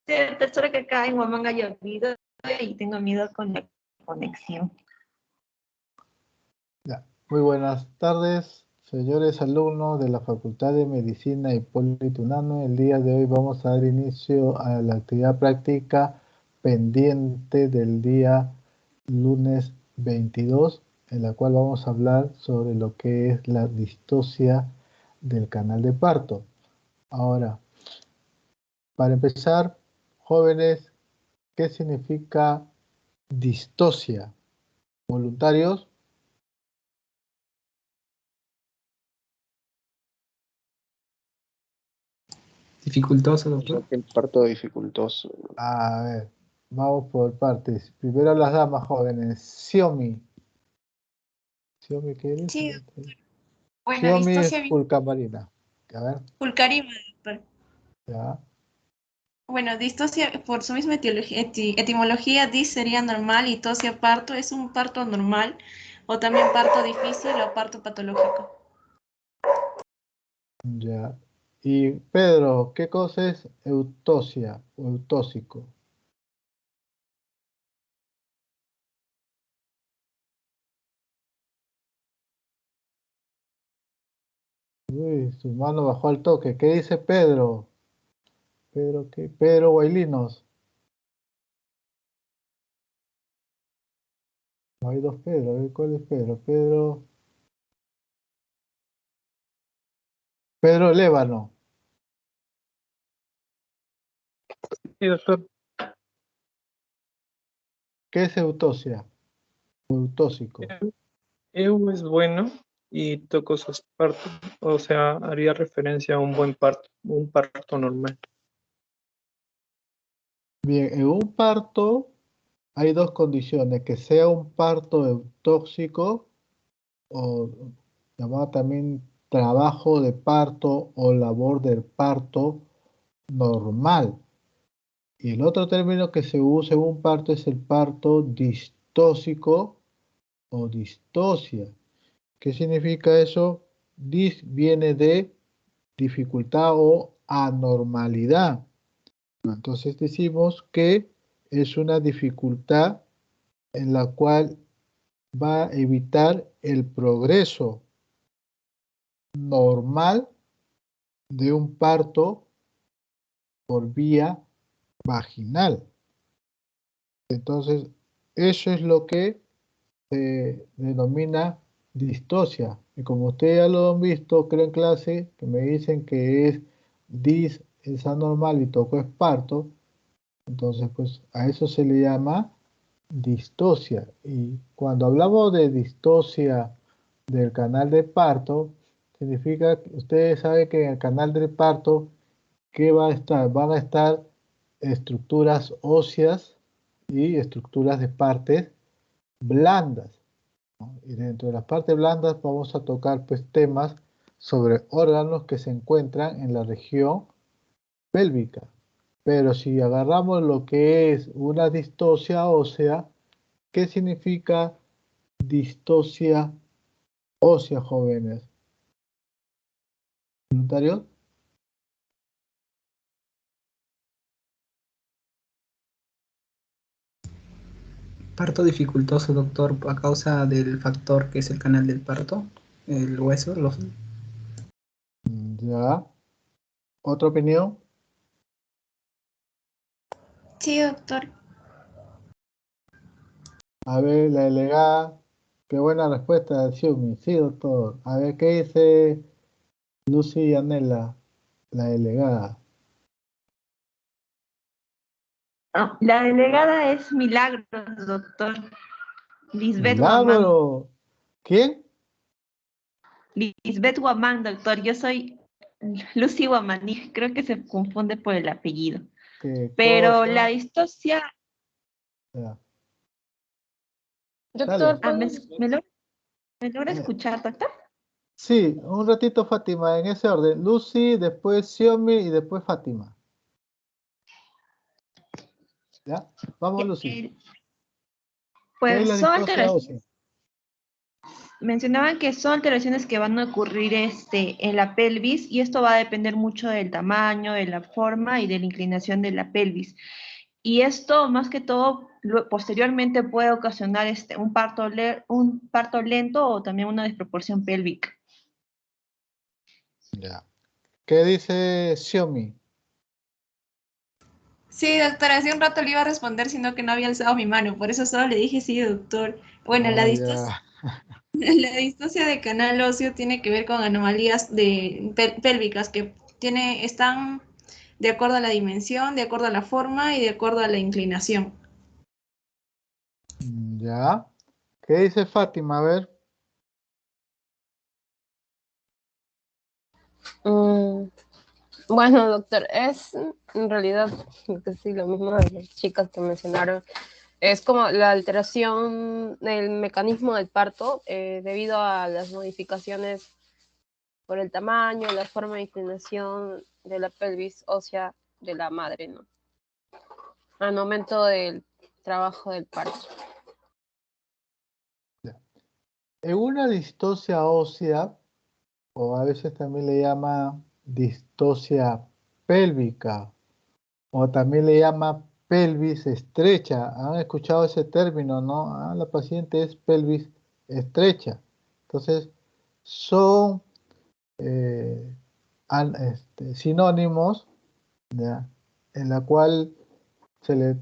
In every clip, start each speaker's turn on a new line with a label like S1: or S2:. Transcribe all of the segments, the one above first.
S1: Solo que acá en Huamanga ha llovido y tengo miedo con la conexión.
S2: Ya. Muy buenas tardes, señores alumnos de la Facultad de Medicina Hipólito Unanue. El día de hoy vamos a dar inicio a la actividad práctica pendiente del día lunes 22, en la cual vamos a hablar sobre lo que es la distocia del canal de parto. Ahora, para empezar, jóvenes, ¿qué significa distocia? ¿Voluntarios?
S3: Dificultoso, doctor.
S4: El parto dificultoso.
S2: A ver, vamos por partes. Primero las damas jóvenes. Xiaomi. ¿Xiaomi qué eres?
S5: Sí, bueno,
S2: Xiaomi es
S5: distocia
S2: pulcamarina. A ver,
S5: pulcarima, doctor.
S2: ya.
S5: Bueno, distocia, por su misma etimología, dis sería normal y tosia parto es un parto normal o también parto difícil o parto patológico.
S2: Ya. Y Pedro, ¿qué cosa es eutosia o eutósico? Uy, su mano bajó al toque. ¿Qué dice Pedro? Pedro, ¿qué? Pedro Guailinos. No hay dos Pedro. A ver, ¿cuál es Pedro? Pedro Lévano.
S6: Sí, doctor.
S2: ¿Qué es eutosia o eutósico?
S6: EU es bueno y tocosos parto, o sea, haría referencia a un buen parto, un parto normal.
S2: Bien, en un parto hay dos condiciones, que sea un parto eutóxico o llamado también trabajo de parto o labor del parto normal. Y el otro término que se usa en un parto es el parto distóxico o distosia. ¿Qué significa eso? Dis viene de dificultad o anormalidad. Entonces decimos que es una dificultad en la cual va a evitar el progreso normal de un parto por vía vaginal. Entonces, eso es lo que se denomina distocia. Y como ustedes ya lo han visto, creo en clase, que me dicen que es dis es anormal y toco es parto, entonces pues a eso se le llama distocia. Y cuando hablamos de distocia del canal de parto, significa que ustedes saben que en el canal del parto, ¿qué va a estar? Van a estar estructuras óseas y estructuras de partes blandas, ¿no? Y dentro de las partes blandas vamos a tocar pues temas sobre órganos que se encuentran en la región pélvica. Pero si agarramos lo que es una distocia ósea, ¿qué significa distocia ósea, jóvenes? ¿Voluntarios?
S3: Parto dificultoso, doctor, a causa del factor que es el canal del parto, el hueso, los...
S2: Ya. ¿Otra opinión?
S5: Sí, doctor.
S2: A ver, la delegada. Qué buena respuesta, Xiumi. Sí, doctor. A ver, ¿qué dice Lucy Anela, la delegada?
S1: La delegada es Milagros, doctor. Lisbeth Guamán.
S2: Milagro. ¿Quién?
S1: Lisbeth Guamán, doctor. Yo soy Lucy Guamaní. Creo que se confunde por el apellido.
S2: ¿Qué
S1: Pero la
S2: cosa?
S1: distocia...
S2: Ya.
S5: Doctor,
S2: Dale.
S1: ¿Me logra
S2: Eh,
S1: escuchar, doctor?
S2: sí, un ratito Fátima, en ese orden. Lucy, después Xiaomi y después Fátima. ¿Ya? Vamos, Lucy. ¿Qué es
S1: Pues
S2: la
S1: son
S2: distocia
S1: alteraciones.
S2: ósea?
S1: mencionaban que son alteraciones que van a ocurrir en la pelvis y esto va a depender mucho del tamaño, de la forma y de la inclinación de la pelvis. Y esto, más que todo, posteriormente puede ocasionar un parto lento o también una desproporción pélvica.
S2: Ya. ¿Qué dice Xiaomi?
S5: Sí, doctora, hace un rato le iba a responder, sino que no había alzado mi mano, por eso solo le dije sí, doctor. Bueno,
S2: Ah, ya.
S5: la distosia de canal óseo tiene que ver con anomalías pélvicas que están de acuerdo a la dimensión, de acuerdo a la forma y de acuerdo a la inclinación.
S2: Ya. ¿Qué dice Fátima? A ver.
S7: Mm, bueno, doctor, es en realidad sí, lo mismo de las chicas que mencionaron. Es como la alteración del mecanismo del parto debido a las modificaciones por el tamaño, la forma de inclinación de la pelvis ósea de la madre, ¿no? Al momento del trabajo del parto.
S2: En una distosia ósea, o a veces también le llama distosia pélvica, o también le llama pelvis estrecha. ¿Han escuchado ese término, no? Ah, la paciente es pelvis estrecha. Entonces, son sinónimos, ¿ya? En la cual se le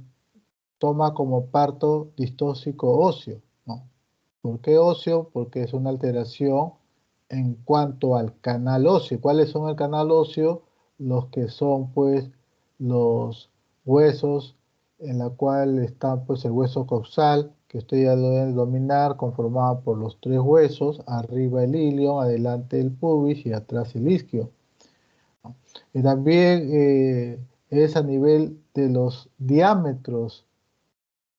S2: toma como parto distóxico óseo, ¿no? ¿Por qué óseo? Porque es una alteración en cuanto al canal óseo. ¿Cuáles son el canal óseo? Los que son, pues, los huesos en la cual está, pues, el hueso coxal, que usted ya lo debe dominar, conformado por los tres huesos, arriba el ilion, adelante el pubis y atrás el isquio. Y también es a nivel de los diámetros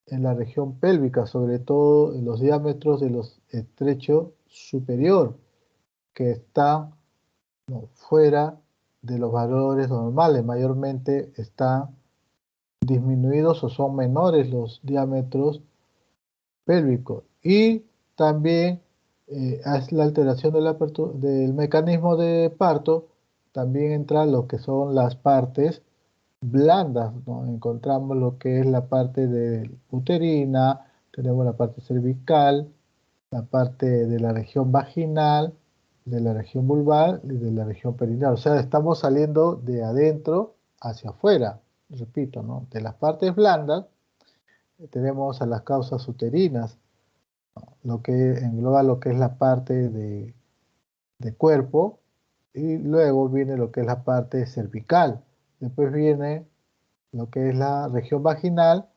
S2: en la región pélvica, sobre todo en los diámetros de los estrechos superior, que están, ¿no?, fuera de los valores normales. Mayormente están disminuidos o son menores los diámetros pélvicos. Y también es la alteración de del mecanismo de parto, también entra lo que son las partes blandas, ¿no? Encontramos lo que es la parte de uterina, tenemos la parte cervical, la parte de la región vaginal, de la región vulvar y de la región perineal. O sea, estamos saliendo de adentro hacia afuera, repito, ¿no? De las partes blandas tenemos a las causas uterinas, lo que engloba lo que es la parte de cuerpo, y luego viene lo que es la parte cervical. Después viene lo que es la región vaginal,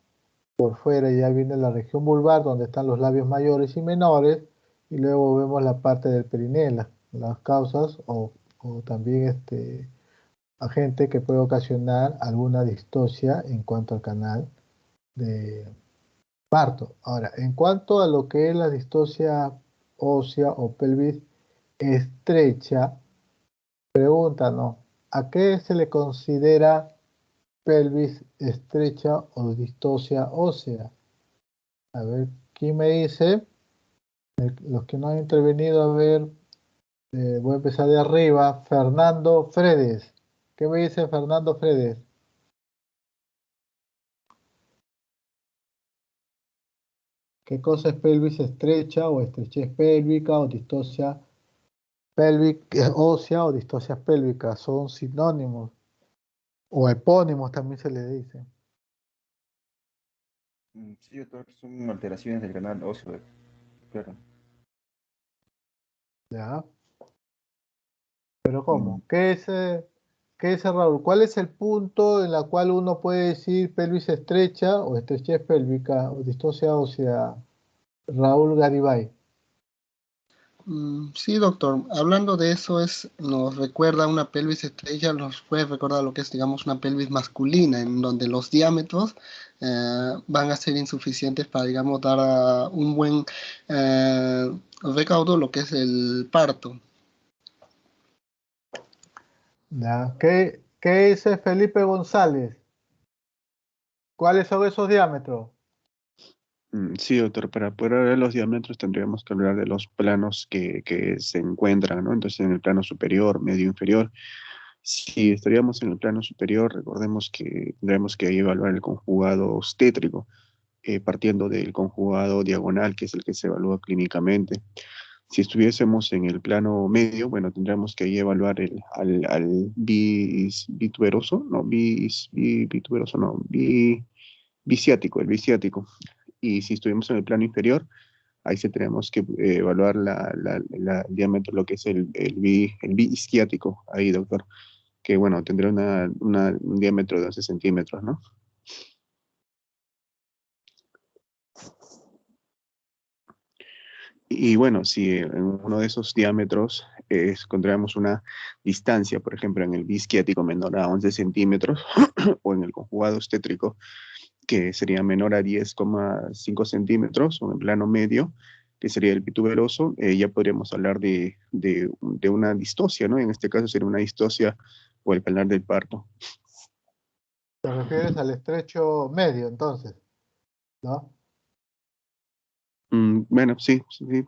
S2: por fuera ya viene la región vulvar, donde están los labios mayores y menores, y luego vemos la parte del perineo, las causas o también agente que puede ocasionar alguna distosia en cuanto al canal de parto. Ahora, en cuanto a lo que es la distosia ósea o pelvis estrecha, pregúntanos, ¿a qué se le considera pelvis estrecha o distosia ósea? A ver, ¿quién me dice? Los que no han intervenido, a ver, voy a empezar de arriba. Fernando Fredes. ¿Qué me dice Fernando Fredes? ¿Qué cosa es pelvis estrecha o estrechez pélvica o distosia pélvica ósea o distosia pélvica? Son sinónimos o epónimos también se le dice.
S8: Sí, doctor, son alteraciones del canal óseo, claro.
S2: ¿Ya? ¿Pero cómo? ¿Qué es, Raúl? ¿Cuál es el punto en el cual uno puede decir pelvis estrecha o estrechez pélvica o distosia ósea? Raúl Garibay.
S9: Sí, doctor. Hablando de eso, nos recuerda una pelvis estrecha, nos puede recordar lo que es, digamos, una pelvis masculina, en donde los diámetros van a ser insuficientes para, digamos, dar un buen recaudo lo que es el parto.
S2: ¿Ya? ¿Qué dice Felipe González? ¿Cuáles son esos diámetros?
S4: Sí, doctor, para poder ver los diámetros tendríamos que hablar de los planos que se encuentran, ¿no? Entonces, en el plano superior, medio, inferior. Si estaríamos en el plano superior, recordemos que tendremos que evaluar el conjugado obstétrico, partiendo del conjugado diagonal, que es el que se evalúa clínicamente. Si estuviésemos en el plano medio, bueno, tendríamos que ahí evaluar al bituberoso, no, bituberoso, no, bisiático, el bisiático. Y si estuvimos en el plano inferior, ahí sí tenemos que evaluar el diámetro, lo que es el biisquiático, ahí, doctor, que bueno, tendrá un diámetro de 11 centímetros, ¿no? Y bueno, si en uno de esos diámetros encontramos una distancia, por ejemplo, en el bisquiático menor a 11 centímetros, o en el conjugado obstétrico, que sería menor a 10,5 centímetros, o en plano medio, que sería el pituberoso, ya podríamos hablar de una distosia, ¿no? En este caso sería una distosia o el canal del parto.
S2: ¿Te refieres al estrecho medio, entonces? ¿No?
S4: Bueno, sí,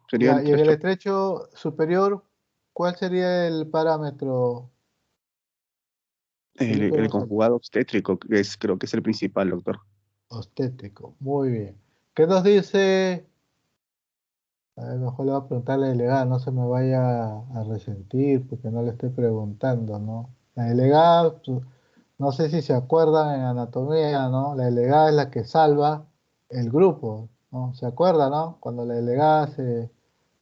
S4: sería
S2: Ya,
S4: el
S2: y en el
S4: trecho,
S2: estrecho superior, ¿cuál sería el parámetro?
S4: el conjugado obstétrico, que creo que es el principal, doctor.
S2: Obstétrico, muy bien. ¿Qué nos dice? A ver, mejor le voy a preguntar a la delegada, no se me vaya a resentir porque no le estoy preguntando, ¿no? La delegada, pues, no sé si se acuerdan en anatomía, ¿no? La delegada es la que salva el grupo, ¿no? ¿Se acuerdan, no? Cuando la delegada se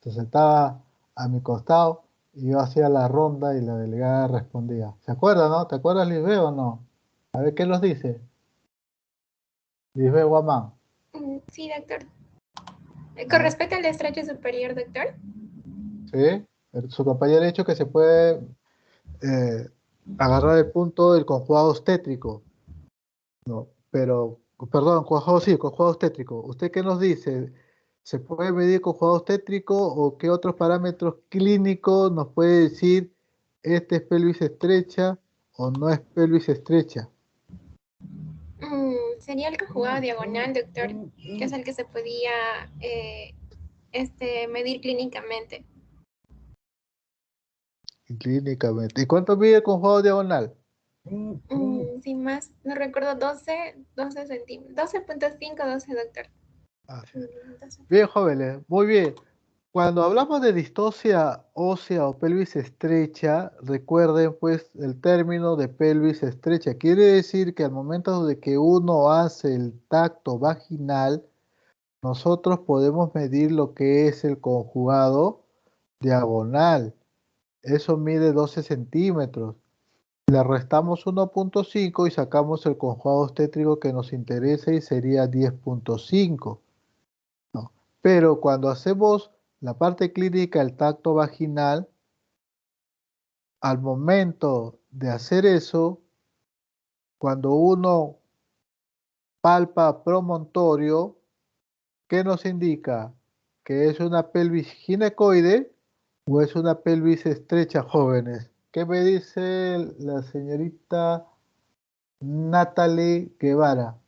S2: sentaba a mi costado y yo hacía la ronda y la delegada respondía. ¿Se acuerdan, no? ¿Te acuerdas, Lisbeth, o no? A ver, ¿qué nos dice? Lisbeth Guamán.
S10: Sí, doctor.
S2: A
S10: Con
S2: ver,
S10: respecto al estrecho superior, doctor.
S2: ¿sí? Su compañero ha dicho que se puede eh, agarrar el punto del conjugado obstétrico, ¿no? Pero, perdón, conjugado sí, conjugado obstétrico. ¿Usted qué nos dice? ¿Se puede medir conjugado obstétrico o qué otros parámetros clínicos nos puede decir este es pelvis estrecha o no es pelvis estrecha?
S10: Sería el conjugado diagonal, doctor, que es el que se podía medir clínicamente.
S2: Clínicamente. ¿Y cuánto mide el conjugado diagonal?
S10: Sin más, no recuerdo, 12 centímetros, 12.5, 12, doctor.
S2: Ah, sí.
S10: 12.
S2: Bien, jóvenes, muy bien. Cuando hablamos de distosia ósea o pelvis estrecha, recuerden pues el término de pelvis estrecha. Quiere decir que al momento de que uno hace el tacto vaginal, nosotros podemos medir lo que es el conjugado diagonal. Eso mide 12 centímetros. Le restamos 1.5 y sacamos el conjugado obstétrico que nos interesa y sería 10.5. ¿No? Pero cuando hacemos la parte clínica, el tacto vaginal, al momento de hacer eso, cuando uno palpa promontorio, ¿qué nos indica? ¿Que es una pelvis ginecoide o es una pelvis estrecha, jóvenes? ¿Qué me dice la señorita Natalie Guevara?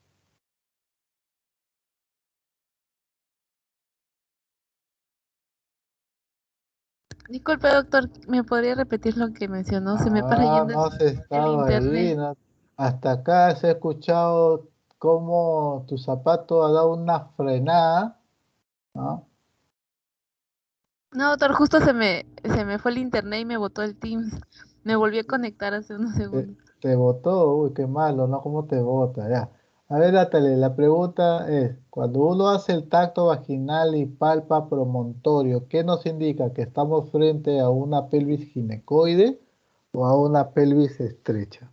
S11: Disculpe, doctor, ¿me podría repetir lo que mencionó? Se me para
S2: Ah,
S11: yendo
S2: no has
S11: el
S2: estado ahí,
S11: internet.
S2: ¿no? Hasta acá se ha escuchado cómo tu zapato ha dado una frenada, ¿no?
S11: No, doctor, justo se me fue el internet y me botó el Teams. Me volví a conectar hace unos segundos.
S2: Te botó, uy, qué malo, ¿no? ¿Cómo te bota? Ya. A ver, Natalie, la pregunta es, cuando uno hace el tacto vaginal y palpa promontorio, ¿qué nos indica? ¿Que estamos frente a una pelvis ginecoide o a una pelvis estrecha?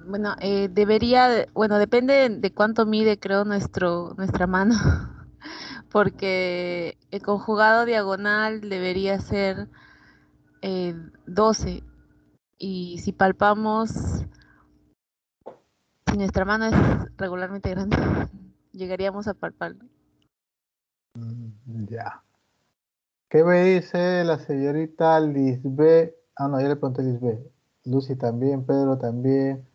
S11: Bueno, bueno, depende de cuánto mide, creo, nuestra mano, porque el conjugado diagonal debería ser 12, y si palpamos, si nuestra mano es regularmente grande, llegaríamos a palparlo.
S2: Ya. ¿Qué me dice la señorita Lisbeth Ah, no, ya le pregunté a Lisbeth. Lucy también, Pedro también.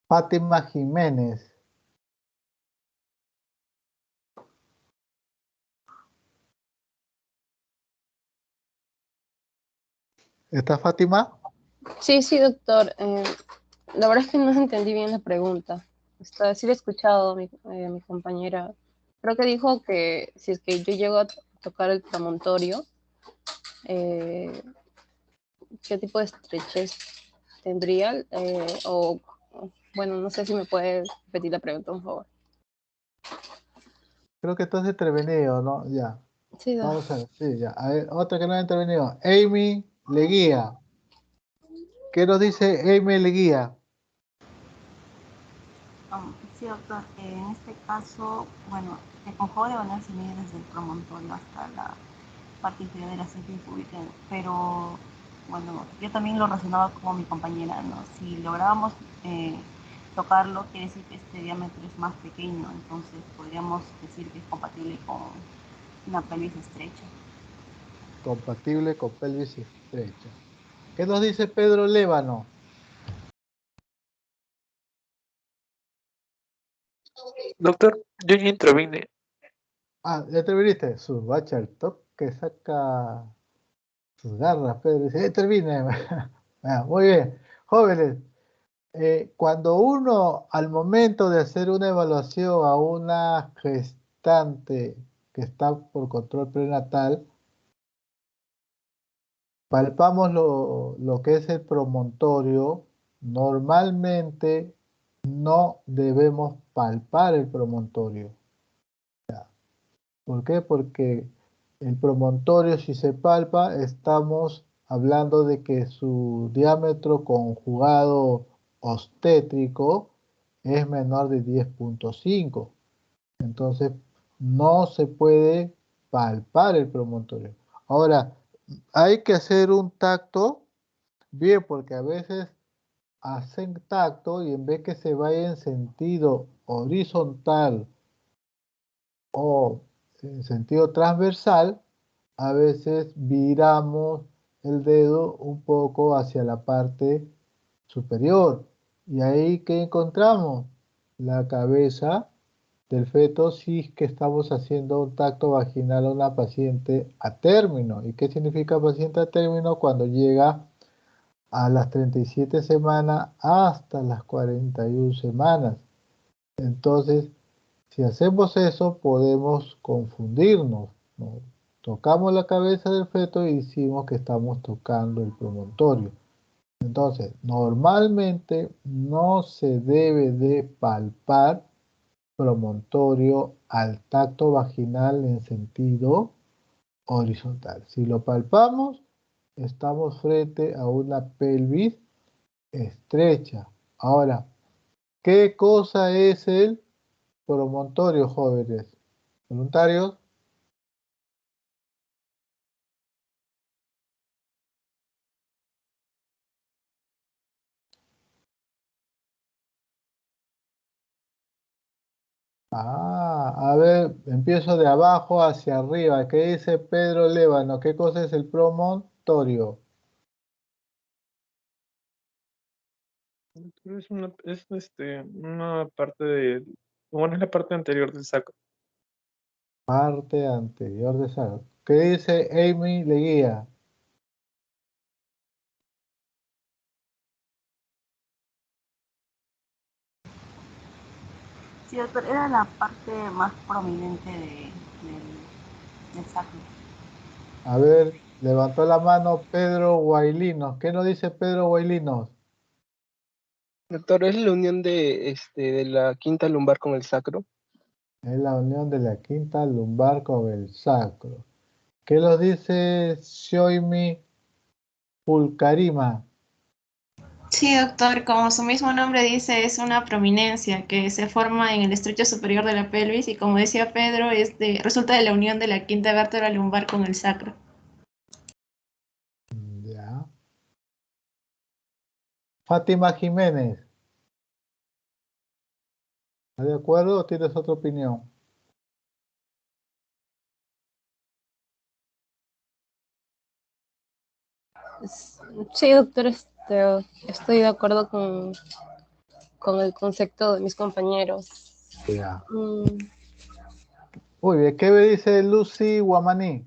S2: Fátima Jiménez. ¿Está Fátima?
S7: Sí, sí, doctor. La verdad es que no entendí bien la pregunta. Sí la he escuchado mi compañera. Creo que dijo que si es que yo llego a tocar el promontorio, eh, ¿qué tipo de estrechez tendría? Bueno, no sé si me puede repetir la pregunta, por favor.
S2: Creo que estás intervenido, ¿no? Ya.
S7: Sí,
S2: Vamos a ver, sí, ya. A ver, otra que no ha intervenido. Amy Leguía. ¿Qué nos dice Amy Leguía?
S12: Sí, doctor. En este caso, bueno, el conjugo de Banal se mide desde el promontorio hasta la parte inferior de la ceja púbica, pero bueno, yo también lo razonaba como mi compañera, ¿no? Si lográbamos tocarlo, quiere decir que este diámetro es más pequeño, entonces podríamos decir que es compatible con una pelvis estrecha.
S2: Compatible con pelvis estrecha. ¿Qué nos dice Pedro Lévano?
S6: Doctor, yo ya intervine.
S2: Ah, ya interviniste. Su bacha el top que saca sus garras, Pedro. Dice, intervine. Ah, muy bien. Jóvenes, cuando uno, al momento de hacer una evaluación a una gestante que está por control prenatal, palpamos lo que es el promontorio. Normalmente no debemos palpar el promontorio. ¿Por qué? Porque el promontorio, si se palpa, estamos hablando de que su diámetro conjugado obstétrico es menor de 10.5. Entonces, no se puede palpar el promontorio. Ahora, hay que hacer un tacto, bien, porque a veces hacen tacto y en vez que se vaya en sentido horizontal o en sentido transversal, a veces viramos el dedo un poco hacia la parte superior. Y ahí que encontramos la cabeza del feto si es que estamos haciendo un tacto vaginal a una paciente a término. ¿Y qué significa paciente a término? Cuando llega a las 37 semanas hasta las 41 semanas. Entonces, si hacemos eso, podemos confundirnos, ¿no? Tocamos la cabeza del feto y decimos que estamos tocando el promontorio. Entonces, normalmente no se debe de palpar promontorio al tacto vaginal en sentido horizontal. Si lo palpamos, estamos frente a una pelvis estrecha. Ahora, ¿qué cosa es el promontorio, jóvenes? ¿Voluntarios? Ah, a ver, empiezo de abajo hacia arriba. ¿Qué dice Pedro Lévano? ¿Qué cosa es el promontorio?
S6: Una parte de, bueno, es la parte anterior del saco.
S2: Parte anterior de saco. ¿Qué dice Amy Leguía?
S12: Sí, doctor, era la parte más prominente del sacro.
S2: A ver, levantó la mano Pedro Guailinos. ¿Qué nos dice Pedro Guailinos?
S13: Doctor, ¿es la unión de la quinta lumbar con el sacro?
S2: Es la unión de la quinta lumbar con el sacro. ¿Qué nos dice Xiaomi Pulcarima?
S5: Sí, doctor, como su mismo nombre dice, es una prominencia que se forma en el estrecho superior de la pelvis y como decía Pedro, resulta de la unión de la quinta vértebra lumbar con el sacro.
S2: Ya. Fátima Jiménez. ¿Estás de acuerdo o tienes otra opinión?
S7: Sí, doctor, estoy de acuerdo con el concepto de mis compañeros.
S2: Ya.
S7: Mm,
S2: Muy bien, ¿qué me dice Lucy Guamaní?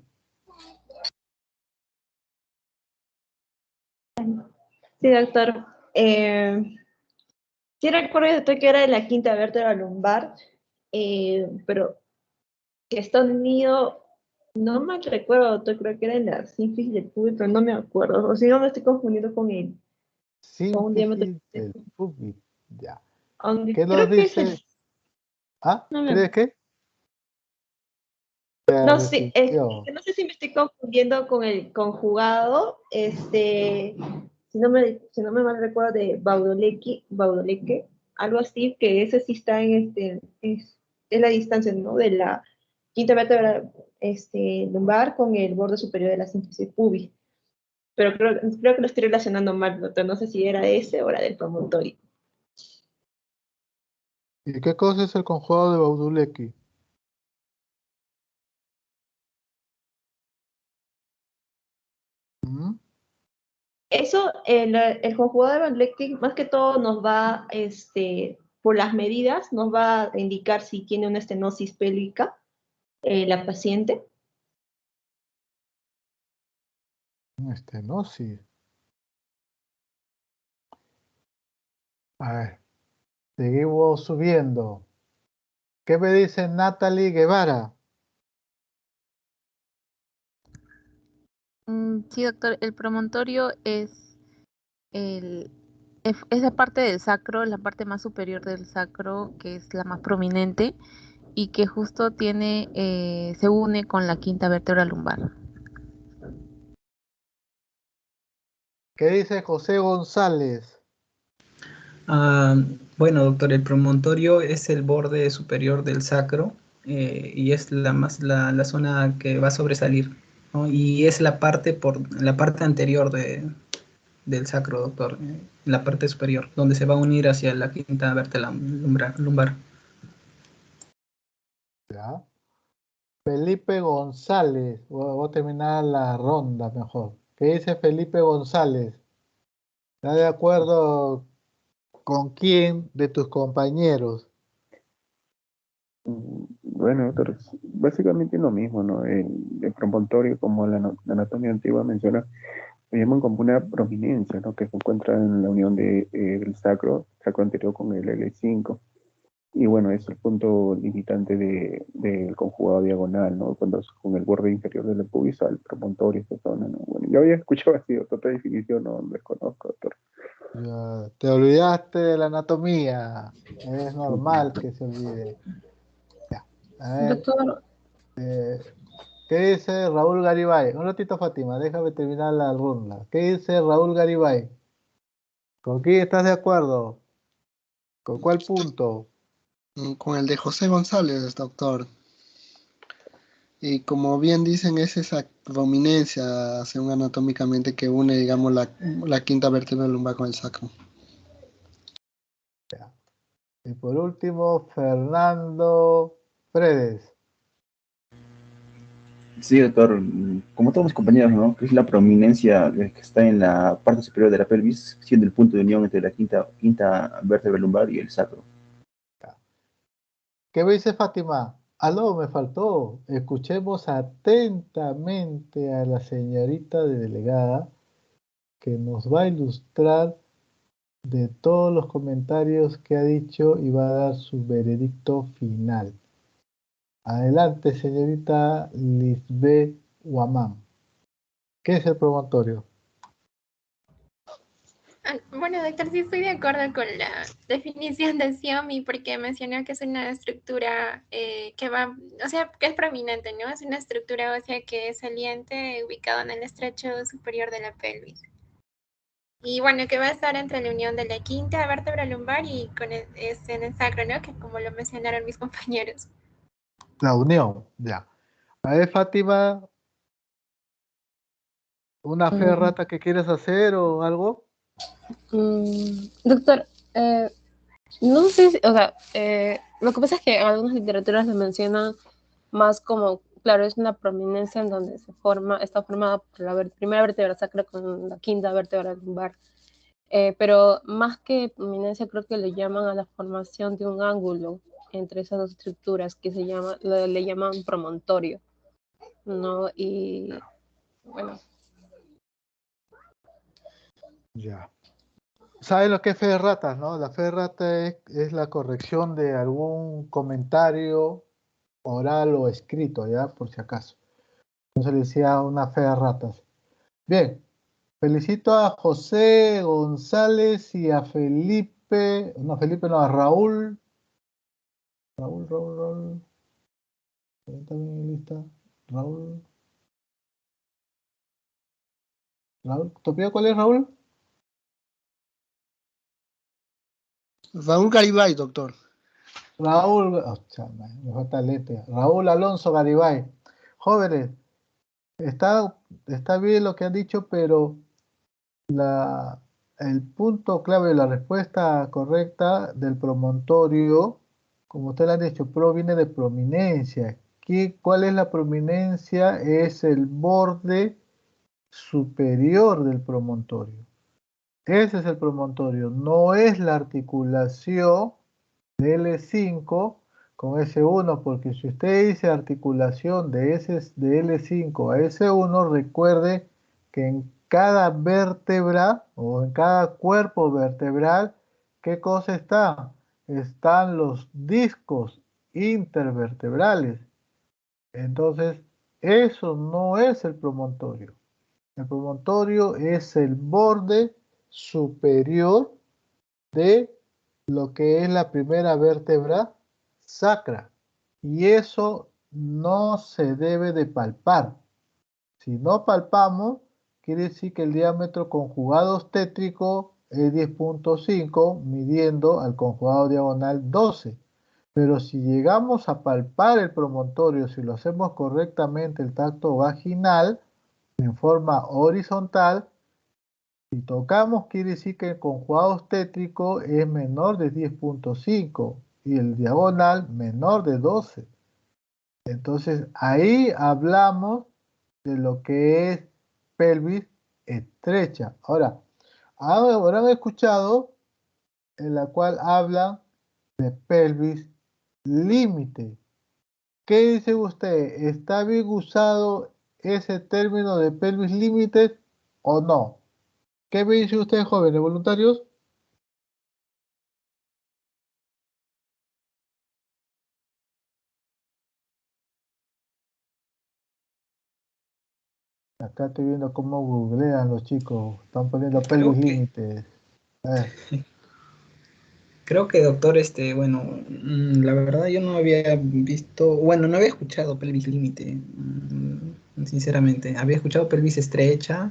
S1: Sí, doctor. Sí recuerdo, doctor, que era de la quinta vértebra lumbar, pero que está unido, no me recuerdo, doctor, creo que era en la sínfisis del pubis, pero no me acuerdo. O si no me estoy confundiendo con un diámetro.
S2: Sínfisis del pubis. Ya.
S1: Aunque
S2: ¿Qué nos
S1: creo que es
S2: dice? ¿Ah?
S1: no,
S2: ¿Crees que?
S1: no, sí,
S2: Repitió.
S1: que no sé si me estoy confundiendo con el conjugado, si no me mal recuerdo de Baudoleque, algo así, que ese sí está es la distancia, ¿no? De la quinta vértebra lumbar con el borde superior de la sínfisis pubis. Pero creo que lo estoy relacionando mal, doctor. No sé si era ese o era del promontorio.
S2: ¿Y qué cosa es el conjugado de Baudulecki? ¿Mm?
S1: Eso, el conjugado de Van Leeuwenhoek, más que todo nos va, por las medidas, nos va a indicar si tiene una estenosis pélvica la paciente.
S2: Estenosis. A ver, seguimos subiendo. ¿Qué me dice Natalie Guevara?
S11: Sí, doctor, el promontorio es esa parte del sacro, la parte más superior del sacro, que es la más prominente y que justo se une con la quinta vértebra lumbar.
S2: ¿Qué dice José González?
S3: Ah, bueno, doctor, el promontorio es el borde superior del sacro y es la zona que va a sobresalir, ¿no? Y es la parte anterior del sacro, doctor, la parte superior, donde se va a unir hacia la quinta vértebra lumbar.
S2: Ya. Felipe González. Voy a terminar la ronda mejor. ¿Qué dice Felipe González? ¿Está de acuerdo con quién de tus compañeros?
S4: Bueno, doctor, básicamente lo mismo, ¿no? El promontorio, como la anatomía antigua menciona, lo llaman como una prominencia, ¿no? Que se encuentra en la unión del sacro anterior con el L5. Y bueno, es el punto limitante del conjugado diagonal, ¿no? Cuando es con el borde inferior del pubis al promontorio, esta zona, ¿no? Bueno, yo había escuchado así, otra definición, no desconozco, doctor.
S2: Ya, te olvidaste de la anatomía. Es normal que se olvide. Ya. A ver,
S7: doctor,
S2: ¿qué dice Raúl Garibay? Un ratito, Fátima, déjame terminar la ronda. ¿Qué dice Raúl Garibay? ¿Con quién estás de acuerdo? ¿Con cuál punto?
S9: Con el de José González, doctor. Y como bien dicen, es esa prominencia, según anatómicamente, que une, digamos, la quinta vértebra lumbar con el sacro.
S2: Y por último, Fernando Fredes.
S8: Sí, doctor, como todos mis compañeros, ¿no? Que es la prominencia que está en la parte superior de la pelvis, siendo el punto de unión entre la quinta vértebra lumbar y el sacro.
S2: ¿Qué me dice Fátima? Aló, me faltó. Escuchemos atentamente a la señorita de delegada que nos va a ilustrar de todos los comentarios que ha dicho y va a dar su veredicto final. Adelante, señorita Lisbeth Guamán. ¿Qué es el promontorio?
S10: Bueno, doctor, sí estoy de acuerdo con la definición de SIOMI porque mencionó que es una estructura que va, o sea, que es prominente, ¿no? Es una estructura ósea que es saliente, ubicada en el estrecho superior de la pelvis. Y bueno, que va a estar entre la unión de la quinta vértebra lumbar y en el sacro, ¿no? Que como lo mencionaron mis compañeros.
S2: La unión, ya. A ver, Fátima, ¿una fe
S7: mm,
S2: rata que quieres hacer o algo?
S7: doctor, no sé, o sea, lo que pasa es que en algunas literaturas se menciona más como claro, es una prominencia en donde está formada por la primera vértebra sacra con la quinta vértebra lumbar. Pero más que prominencia, creo que le llaman a la formación de un ángulo entre esas dos estructuras que le llaman promontorio, ¿no? Y bueno.
S2: Ya. ¿Saben lo que es fe de ratas, no? La fe de rata es la corrección de algún comentario oral o escrito, ya, por si acaso. Entonces le decía una fe de ratas. Bien, felicito a José González y a Felipe, no, Felipe no, a Raúl. Raúl. ¿Está bien lista? Raúl. ¿Tu pido cuál es, Raúl?
S9: Raúl Garibay, doctor.
S2: Raúl, me falta letra. Raúl Alonso Garibay. Jóvenes, está bien lo que han dicho, pero el punto clave, la respuesta correcta del promontorio, como usted le ha dicho, proviene de prominencia. ¿Cuál es la prominencia? Es el borde superior del promontorio. Ese es el promontorio, no es la articulación de L5 con S1, porque si usted dice articulación de L5 a S1, recuerde que en cada vértebra o en cada cuerpo vertebral, ¿qué cosa está? Están los discos intervertebrales. Entonces, eso no es el promontorio. El promontorio es el borde superior de lo que es la primera vértebra sacra. Y eso no se debe de palpar. Si no palpamos, quiere decir que el diámetro conjugado obstétrico es 10.5, midiendo al conjugado diagonal 12. Pero si llegamos a palpar el promontorio, si lo hacemos correctamente el tacto vaginal, en forma horizontal, si tocamos, quiere decir que el conjugado obstétrico es menor de 10.5 y el diagonal menor de 12. Entonces, ahí hablamos de lo que es pelvis estrecha. Ahora, habrán escuchado en la cual hablan de pelvis límite. ¿Qué dice usted? ¿Está bien usado ese término de pelvis límite o no? ¿Qué me dice usted, jóvenes voluntarios? Acá estoy viendo cómo googlean los chicos. Están poniendo pelvis límites.
S3: Creo que, doctor, bueno, la verdad yo no había visto, bueno, no había escuchado pelvis límite, sinceramente. Había escuchado pelvis estrecha,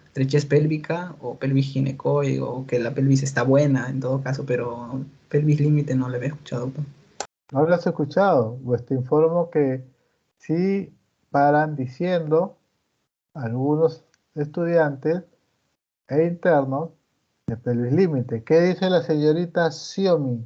S3: estrechez pélvica o pelvis ginecoide o que la pelvis está buena en todo caso, pero pelvis límite no la había escuchado, doctor.
S2: ¿No lo has escuchado? Pues te informo que sí paran diciendo algunos estudiantes e internos de pelvis límite. ¿Qué dice la señorita Xiaomi?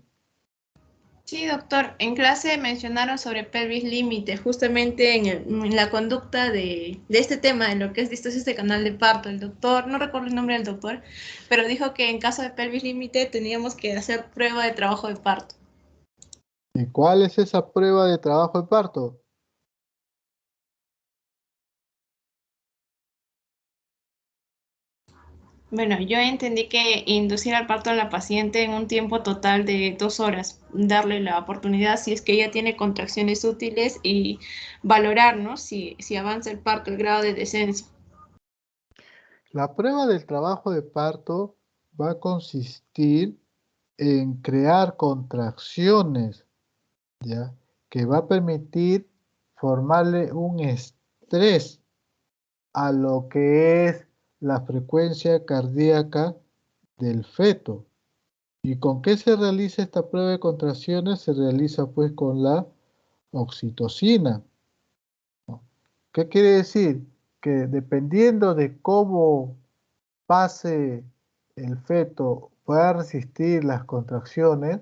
S5: Sí, doctor, en clase mencionaron sobre pelvis límite, justamente en la conducta de este tema, en lo que es distancias de canal de parto. El doctor, no recuerdo el nombre del doctor, pero dijo que en caso de pelvis límite teníamos que hacer prueba de trabajo de parto.
S2: ¿Y cuál es esa prueba de trabajo de parto?
S5: Bueno, yo entendí que inducir al parto a la paciente en un tiempo total de 2 horas, darle la oportunidad si es que ella tiene contracciones útiles y valorar, ¿no? Si avanza el parto, el grado de descenso.
S2: La prueba del trabajo de parto va a consistir en crear contracciones, ¿ya? Que va a permitir formarle un estrés a lo que es la frecuencia cardíaca del feto. ¿Y con qué se realiza esta prueba de contracciones? Se realiza pues con la oxitocina. ¿Qué quiere decir? Que dependiendo de cómo pase el feto, pueda resistir las contracciones,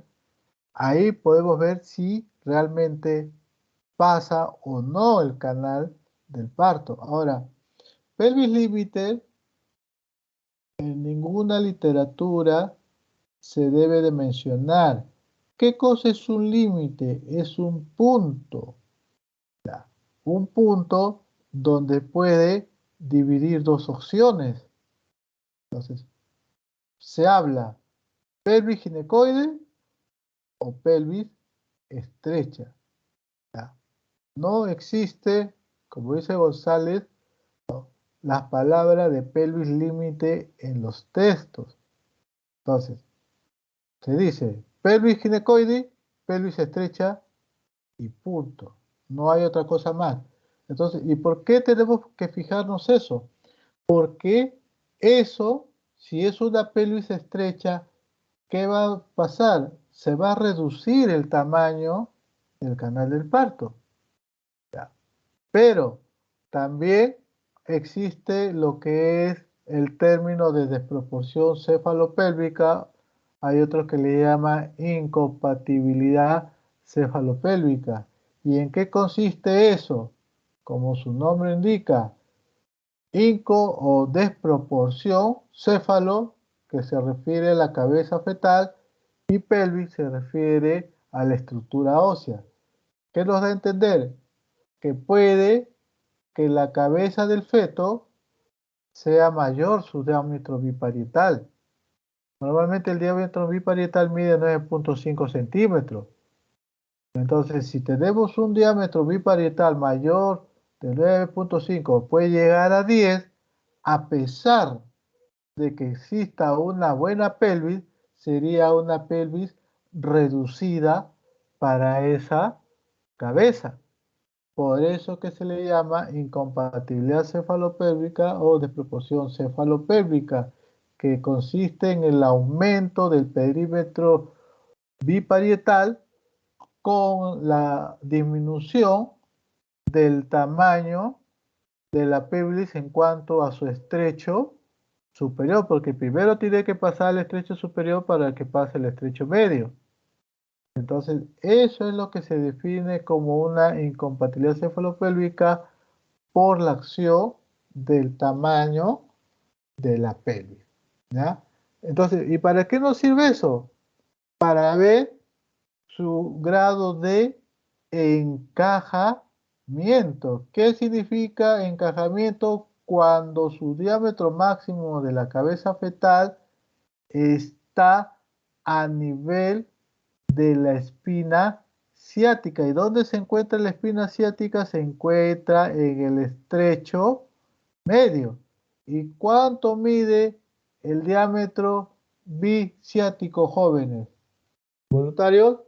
S2: ahí podemos ver si realmente pasa o no el canal del parto. Ahora, pelvis límite en ninguna literatura se debe de mencionar. ¿Qué cosa es un límite? Es un punto. Un punto donde puede dividir dos opciones. Entonces, se habla pelvis ginecoide o pelvis estrecha. No existe, como dice González, las palabras de pelvis límite en los textos. Entonces, se dice pelvis ginecoide, pelvis estrecha y punto. No hay otra cosa más. Entonces, ¿y por qué tenemos que fijarnos eso? Porque eso, si es una pelvis estrecha, ¿qué va a pasar? Se va a reducir el tamaño del canal del parto. Pero también existe lo que es el término de desproporción cefalopélvica. Hay otro que le llama incompatibilidad cefalopélvica. ¿Y en qué consiste eso? Como su nombre indica, inco o desproporción, céfalo, que se refiere a la cabeza fetal, y pelvis se refiere a la estructura ósea. ¿Qué nos da a entender? Que puede que la cabeza del feto sea mayor su diámetro biparietal. Normalmente el diámetro biparietal mide 9.5 centímetros. Entonces, si tenemos un diámetro biparietal mayor de 9.5, puede llegar a 10, a pesar de que exista una buena pelvis, sería una pelvis reducida para esa cabeza. Por eso que se le llama incompatibilidad cefalopélvica o desproporción cefalopélvica, que consiste en el aumento del perímetro biparietal con la disminución del tamaño de la pelvis en cuanto a su estrecho superior, porque primero tiene que pasar el estrecho superior para que pase el estrecho medio. Entonces, eso es lo que se define como una incompatibilidad cefalopélvica por la acción del tamaño de la pelvis. ¿Ya? Entonces, ¿y para qué nos sirve eso? Para ver su grado de encajamiento. ¿Qué significa encajamiento? Cuando su diámetro máximo de la cabeza fetal está a nivel de la espina ciática. ¿Y dónde se encuentra la espina ciática? Se encuentra en el estrecho medio. ¿Y cuánto mide el diámetro biciático, jóvenes? ¿Voluntarios?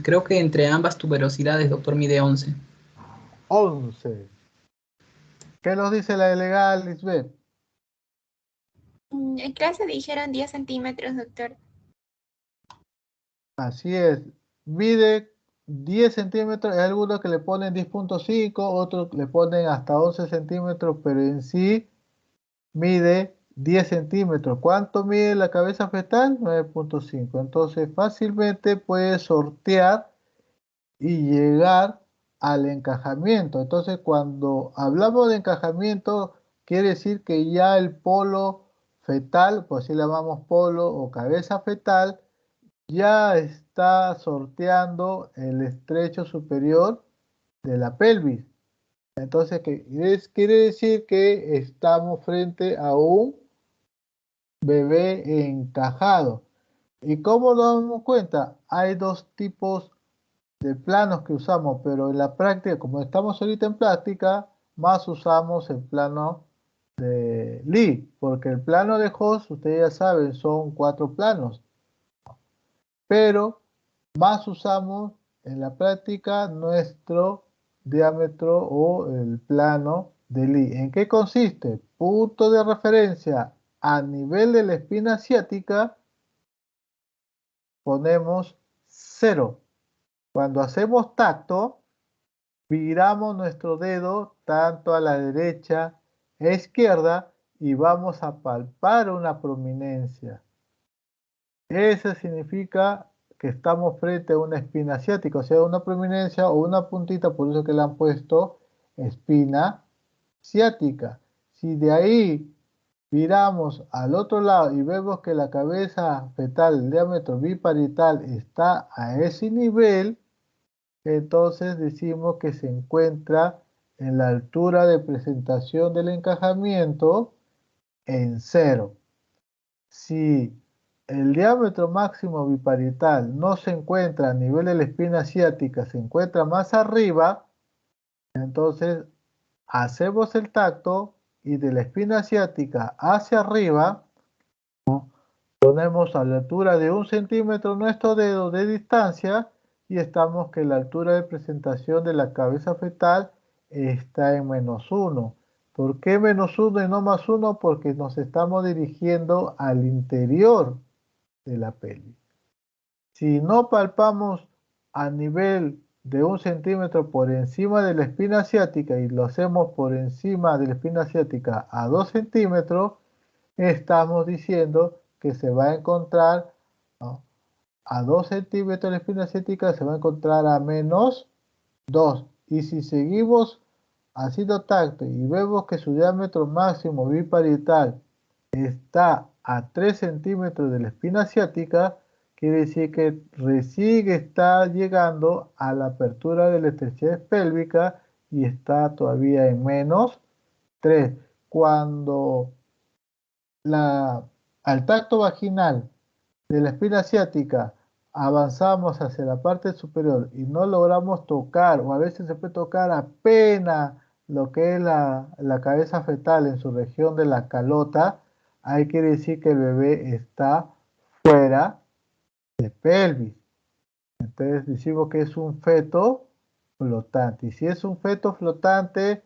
S3: Creo que entre ambas tuberosidades, doctor, mide 11.
S2: 11. ¿Qué nos dice la delegada Lisbeth?
S10: En clase dijeron 10 centímetros, doctor.
S2: Así es. Mide 10 centímetros. Hay algunos que le ponen 10.5, otros le ponen hasta 11 centímetros, pero en sí mide 10 centímetros. ¿Cuánto mide la cabeza fetal? 9.5. Entonces fácilmente puede sortear y llegar al encajamiento. Entonces cuando hablamos de encajamiento, quiere decir que ya el polo fetal, pues así le llamamos polo o cabeza fetal, ya está sorteando el estrecho superior de la pelvis. Entonces, quiere decir que estamos frente a un bebé encajado. ¿Y cómo nos damos cuenta? Hay dos tipos de planos que usamos, pero en la práctica, como estamos ahorita en práctica, más usamos el plano de Lee, porque el plano de Haas, ustedes ya saben, son 4 planos, pero más usamos en la práctica nuestro diámetro o el plano de Lee. ¿En qué consiste? Punto de referencia a nivel de la espina ciática, ponemos 0. Cuando hacemos tacto, viramos nuestro dedo tanto a la derecha e izquierda y vamos a palpar una prominencia. Eso significa que estamos frente a una espina asiática, o sea, una prominencia o una puntita, por eso que le han puesto espina ciática. Si de ahí viramos al otro lado y vemos que la cabeza fetal, el diámetro biparietal está a ese nivel, entonces decimos que se encuentra en la altura de presentación del encajamiento en 0. Si el diámetro máximo biparietal no se encuentra a nivel de la espina ciática, se encuentra más arriba, entonces hacemos el tacto y de la espina ciática hacia arriba, ¿no?, ponemos a la altura de 1 centímetro nuestro dedo de distancia y estamos que la altura de presentación de la cabeza fetal está en -1. ¿Por qué -1 y no +1? Porque nos estamos dirigiendo al interior de la pelvis. Si no palpamos a nivel de 1 centímetro por encima de la espina ciática y lo hacemos por encima de la espina ciática a 2 centímetros, estamos diciendo que se va a encontrar, ¿no?, a 2 centímetros de la espina ciática se va a encontrar a -2. Y si seguimos haciendo tacto y vemos que su diámetro máximo biparietal está a 3 centímetros de la espina ciática, quiere decir que recién está llegando a la apertura de la estrechez pélvica y está todavía en -3. Cuando al tacto vaginal de la espina ciática avanzamos hacia la parte superior y no logramos tocar, o a veces se puede tocar apenas lo que es la cabeza fetal en su región de la calota, ahí quiere decir que el bebé está fuera de pelvis. Entonces decimos que es un feto flotante. Y si es un feto flotante,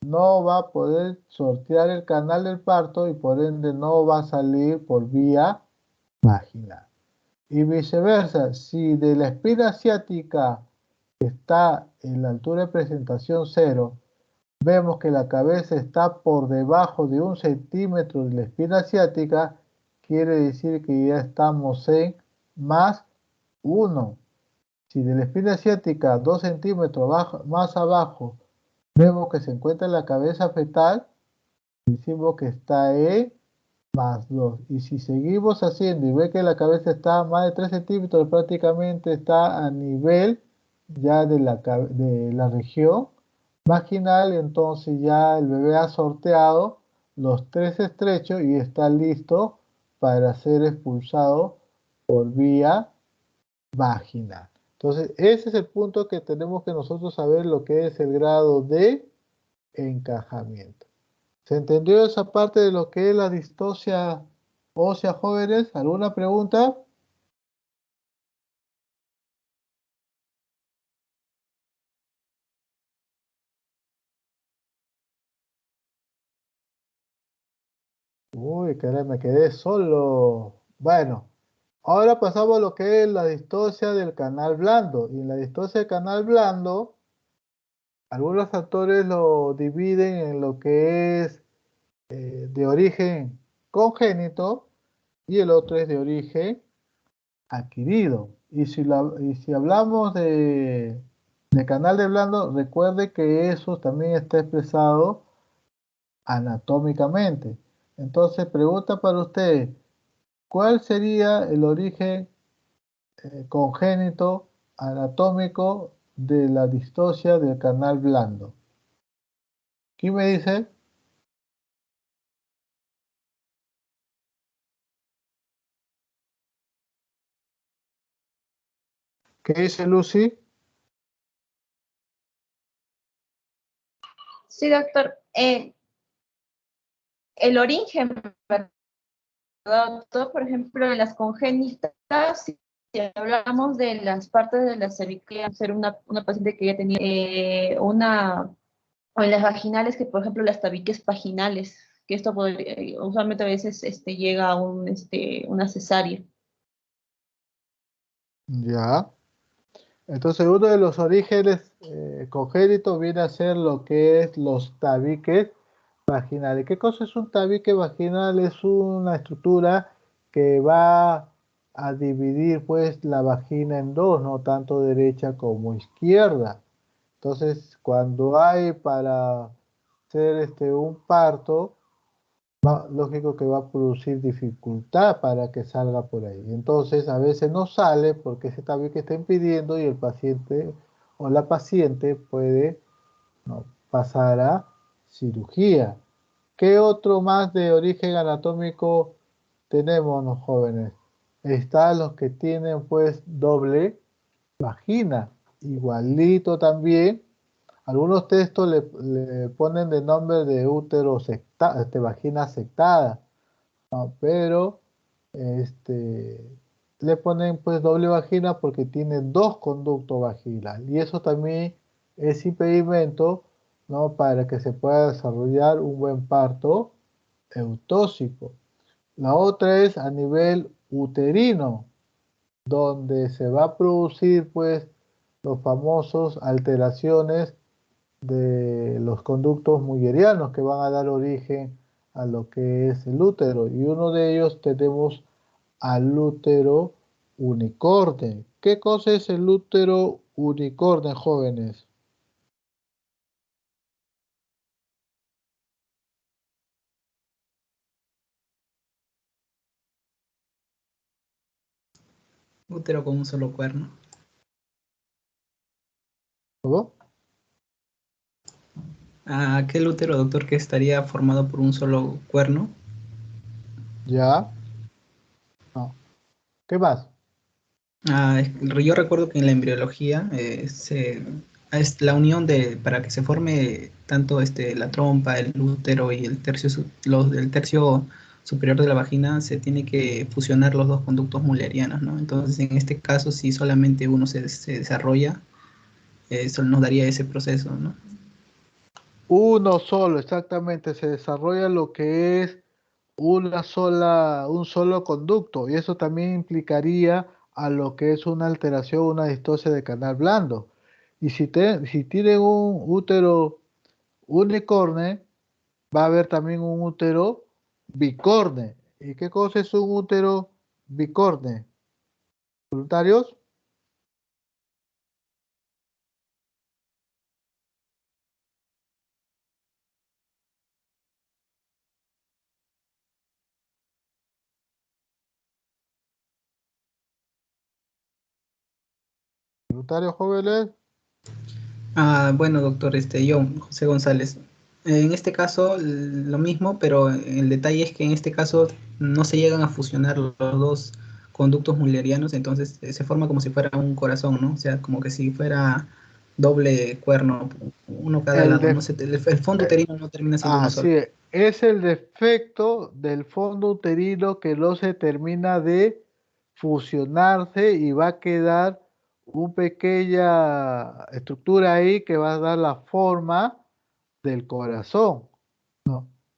S2: no va a poder sortear el canal del parto y por ende no va a salir por vía vaginal. Y viceversa, si de la espina ciática está en la altura de presentación 0, vemos que la cabeza está por debajo de 1 centímetro de la espina ciática, quiere decir que ya estamos en +1. Si de la espina ciática 2 centímetros más abajo vemos que se encuentra la cabeza fetal, decimos que está en +2. Y si seguimos haciendo y ve que la cabeza está a más de 3 centímetros, prácticamente está a nivel ya de la región vaginal, entonces ya el bebé ha sorteado los 3 estrechos y está listo para ser expulsado por vía vaginal. Entonces, ese es el punto que tenemos que nosotros saber, lo que es el grado de encajamiento. ¿Se entendió esa parte de lo que es la distocia ósea, jóvenes? ¿Alguna pregunta? Uy, caray, me quedé solo. Bueno, ahora pasamos a lo que es la distocia del canal blando. Y en la distocia del canal blando, algunos autores lo dividen en lo que es de origen congénito y el otro es de origen adquirido. Y si hablamos de canal de blando, recuerde que eso también está expresado anatómicamente. Entonces, pregunta para usted, ¿cuál sería el origen congénito anatómico de la distocia del canal blando? ¿Quién me dice? ¿Qué dice Lucy?
S1: Sí, doctor. El origen, ¿verdad, doctor? Por ejemplo, de las congénitas, si hablamos de las partes de la cervical, ser una paciente que ya tenía o en las vaginales, que por ejemplo las tabiques vaginales, que esto usualmente a veces llega a una cesárea.
S2: Ya. Entonces, uno de los orígenes congénitos viene a ser lo que es los tabiques vaginales. ¿Qué cosa es un tabique vaginal? Es una estructura que va a dividir pues la vagina en dos, no tanto derecha como izquierda. Entonces, cuando hay para hacer un parto, lógico que va a producir dificultad para que salga por ahí. Entonces, a veces no sale porque ese tabique que está impidiendo y el paciente o la paciente puede, ¿no?, pasar a cirugía. ¿Qué otro más de origen anatómico tenemos los jóvenes? Están los que tienen pues doble vagina, igualito también. Algunos textos le ponen de nombre de útero vagina sectada, ¿no? Pero le ponen pues doble vagina porque tiene dos conductos vaginales y eso también es impedimento, ¿no?, para que se pueda desarrollar un buen parto eutóxico. La otra es a nivel uterino, donde se va a producir pues los famosos alteraciones de los conductos mullerianos que van a dar origen a lo que es el útero. Y uno de ellos tenemos al útero unicorne. ¿Qué cosa es el útero unicorne, jóvenes?
S3: Útero con un solo cuerno.
S2: ¿Cómo?
S3: Aquel útero, doctor, que estaría formado por un solo cuerno.
S2: ¿Ya? No. ¿Qué más?
S3: Yo recuerdo que en la embriología es la unión para que se forme tanto la trompa, el útero y el el tercio superior de la vagina, se tiene que fusionar los dos conductos mullerianos, ¿no? Entonces, en este caso, si solamente uno se desarrolla, eso nos daría ese proceso, ¿no?
S2: Uno solo, exactamente, se desarrolla lo que es un solo conducto, y eso también implicaría a lo que es una alteración, una distosia de canal blando. Y si tienen un útero unicorne, va a haber también un útero bicorne. ¿Y qué cosa es un útero bicorne? ¿Voluntarios? ¿Voluntarios jóvenes?
S3: Bueno, doctor, yo, José González. En este caso, lo mismo, pero el detalle es que en este caso no se llegan a fusionar los dos conductos mullerianos, entonces se forma como si fuera un corazón, ¿no? O sea, como que si fuera doble cuerno, uno cada
S2: El
S3: lado,
S2: de,
S3: no el fondo uterino no termina siendo uno solo.
S2: Así es el defecto del fondo uterino que no se termina de fusionarse y va a quedar una pequeña estructura ahí que va a dar la forma del corazón.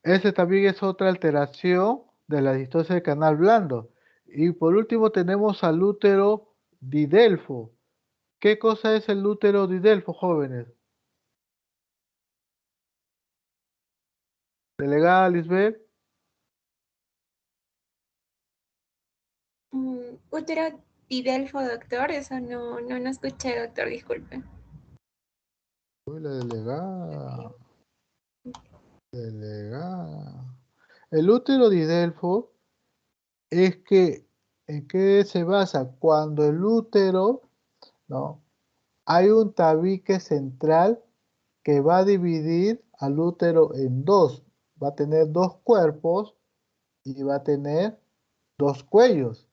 S2: Ese también es otra alteración de la distosia del canal blando. Y por último tenemos al útero didelfo. ¿Qué cosa es el útero didelfo, jóvenes? Delegada Lisbeth.
S10: Útero didelfo, doctor, eso no escuché, doctor, disculpe.
S2: Uy, la delegada. Delegada. El útero didelfo es que, ¿en qué se basa? Cuando el útero, ¿no?, hay un tabique central que va a dividir al útero en dos. Va a tener dos cuerpos y va a tener dos cuellos.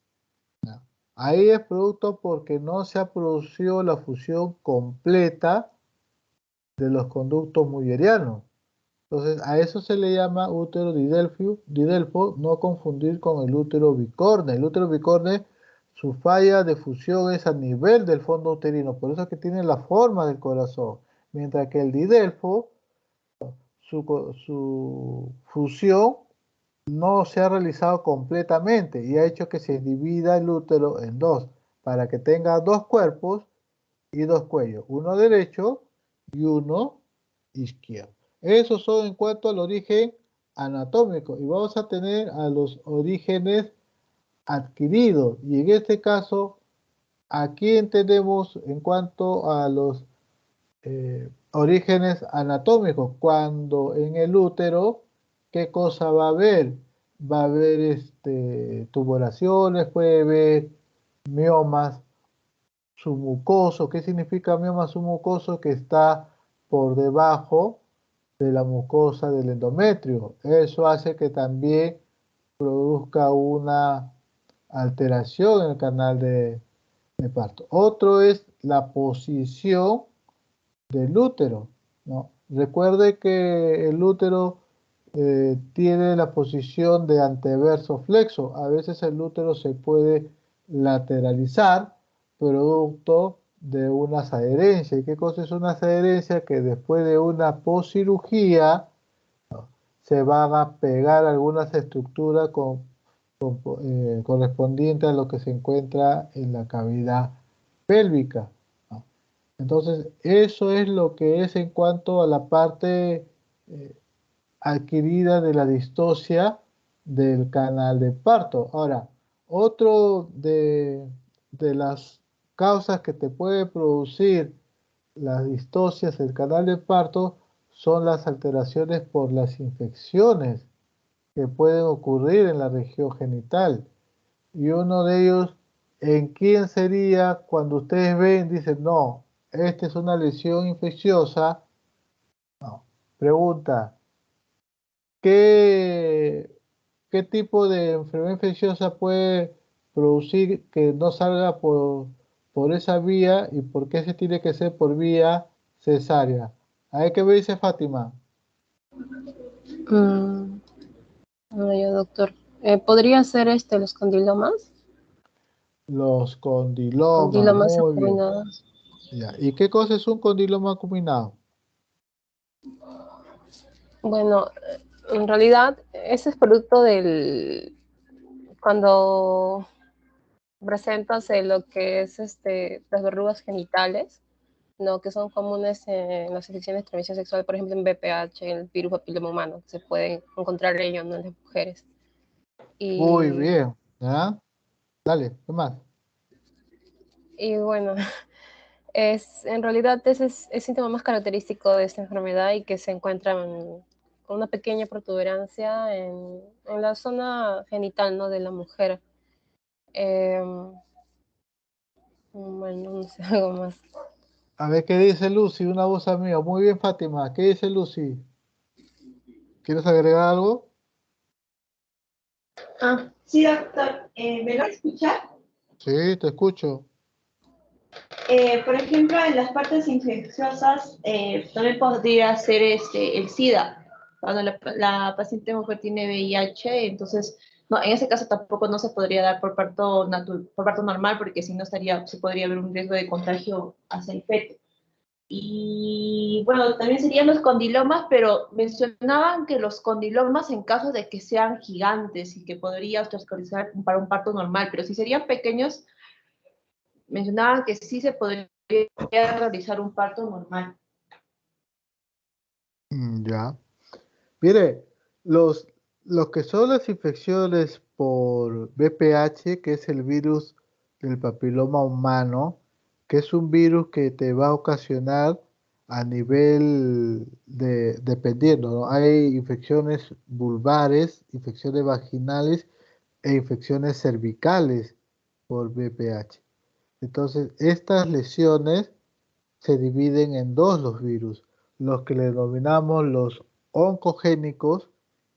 S2: Ahí es producto porque no se ha producido la fusión completa de los conductos mullerianos. Entonces, a eso se le llama útero didelfo, no confundir con el útero bicorne. El útero bicorne, su falla de fusión es a nivel del fondo uterino, por eso es que tiene la forma del corazón. Mientras que el didelfo, su fusión no se ha realizado completamente y ha hecho que se divida el útero en dos, para que tenga dos cuerpos y dos cuellos, uno derecho y uno izquierdo. Esos son en cuanto al origen anatómico y vamos a tener a los orígenes adquirido. Y en este caso, aquí entendemos en cuanto a los orígenes anatómicos, cuando en el útero, ¿qué cosa va a haber? Va a haber tumoraciones, puede haber miomas submucosos. ¿Qué significa mioma submucoso? Que está por debajo de la mucosa del endometrio. Eso hace que también produzca una alteración en el canal de parto. Otro es la posición del útero, ¿no? Recuerde que el útero tiene la posición de anteverso flexo. A veces el útero se puede lateralizar producto de unas adherencias. ¿Y qué cosa es una adherencia? Que después de una poscirugía, ¿no?, se van a pegar algunas estructuras correspondientes a lo que se encuentra en la cavidad pélvica, ¿no? Entonces, eso es lo que es en cuanto a la parte adquirida de la distocia del canal de parto. Ahora, otro de las causas que te puede producir las distocias del canal de parto son las alteraciones por las infecciones que pueden ocurrir en la región genital. Y uno de ellos, ¿en quién sería cuando ustedes ven, dicen, no, esta es una lesión infecciosa? No. Pregunta, ¿qué tipo de enfermedad infecciosa puede producir que no salga por esa vía, y por qué se tiene que ser por vía cesárea? A ver qué me dice Fátima.
S7: Doctor, ¿podría ser los condilomas?
S2: Los condilomas,
S7: Condilomas
S2: muy bien.
S7: acuminados.
S2: Ya. ¿Y qué cosa es un condiloma acuminado?
S7: Bueno, en realidad ese es producto del cuando presentas lo que es las verrugas genitales, ¿no?, que son comunes en las infecciones de transmisión sexual, por ejemplo en VPH, en el virus papiloma humano, que se puede encontrar ello, ¿no?, en las mujeres.
S2: Muy
S7: Y,
S2: bien. ¿Ya? Dale, ¿qué más?
S7: y bueno, en realidad ese es el síntoma más característico de esta enfermedad, y que se encuentra con una pequeña protuberancia en la zona genital, ¿no?, de la mujer. Bueno, no sé, algo más.
S2: A ver qué dice Lucy, una voz amiga. Muy bien, Fátima. ¿Qué dice Lucy? ¿Quieres agregar algo?
S1: Sí, doctor. ¿Me lo escucha?
S2: Sí, te escucho.
S1: Por ejemplo, en las partes infecciosas también podría ser el SIDA. Cuando la paciente mujer tiene VIH, entonces no, en ese caso tampoco no se podría dar por parto normal, porque si no se podría haber un riesgo de contagio hacia el feto. Y bueno, también serían los condilomas, pero mencionaban que los condilomas, en caso de que sean gigantes y que podría hospitalizar para un parto normal, pero si serían pequeños, mencionaban que sí se podría realizar un parto normal.
S2: Ya. Mire, los que son las infecciones por VPH, que es el virus del papiloma humano, que es un virus que te va a ocasionar a nivel dependiendo, ¿no? Hay infecciones vulvares, infecciones vaginales e infecciones cervicales por VPH. Entonces, estas lesiones se dividen en dos los virus, los que le denominamos los oncogénicos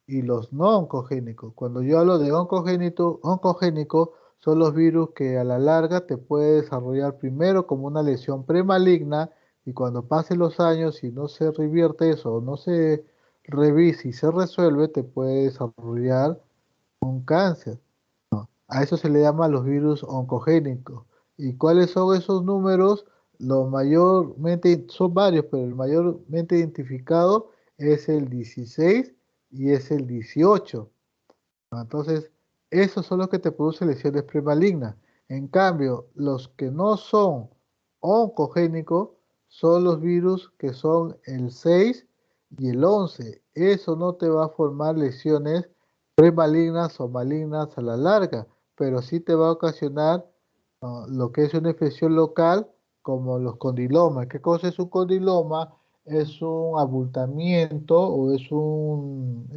S2: y los no oncogénicos. Cuando yo hablo de oncogénico son los virus que a la larga te puede desarrollar primero como una lesión premaligna, y cuando pasen los años y no se revierte eso, o no se revisa y se resuelve, te puede desarrollar un cáncer. A eso se le llama los virus oncogénicos. ¿Y cuáles son esos números? Lo mayormente, son varios, pero el mayormente identificado es el 16 y es el 18. Entonces, esos son los que te producen lesiones premalignas. En cambio, los que no son oncogénicos son los virus que son el 6 y el 11. Eso no te va a formar lesiones premalignas o malignas a la larga, pero sí te va a ocasionar lo que es una infección local, como los condilomas. ¿Qué cosa es un condiloma? Es un abultamiento o es un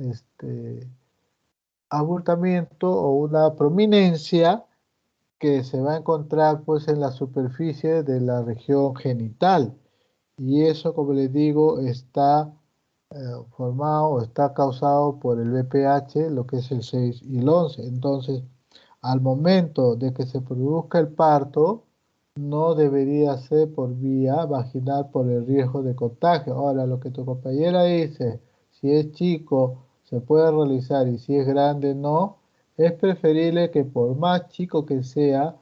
S2: abultamiento o una prominencia que se va a encontrar pues en la superficie de la región genital. Y eso, como les digo, está formado, está causado por el VPH, lo que es el 6 y el 11. Entonces, al momento de que se produzca el parto, no debería ser por vía vaginal por el riesgo de contagio. Ahora, lo que tu compañera dice, si es chico se puede realizar y si es grande no, es preferible que por más chico que sea,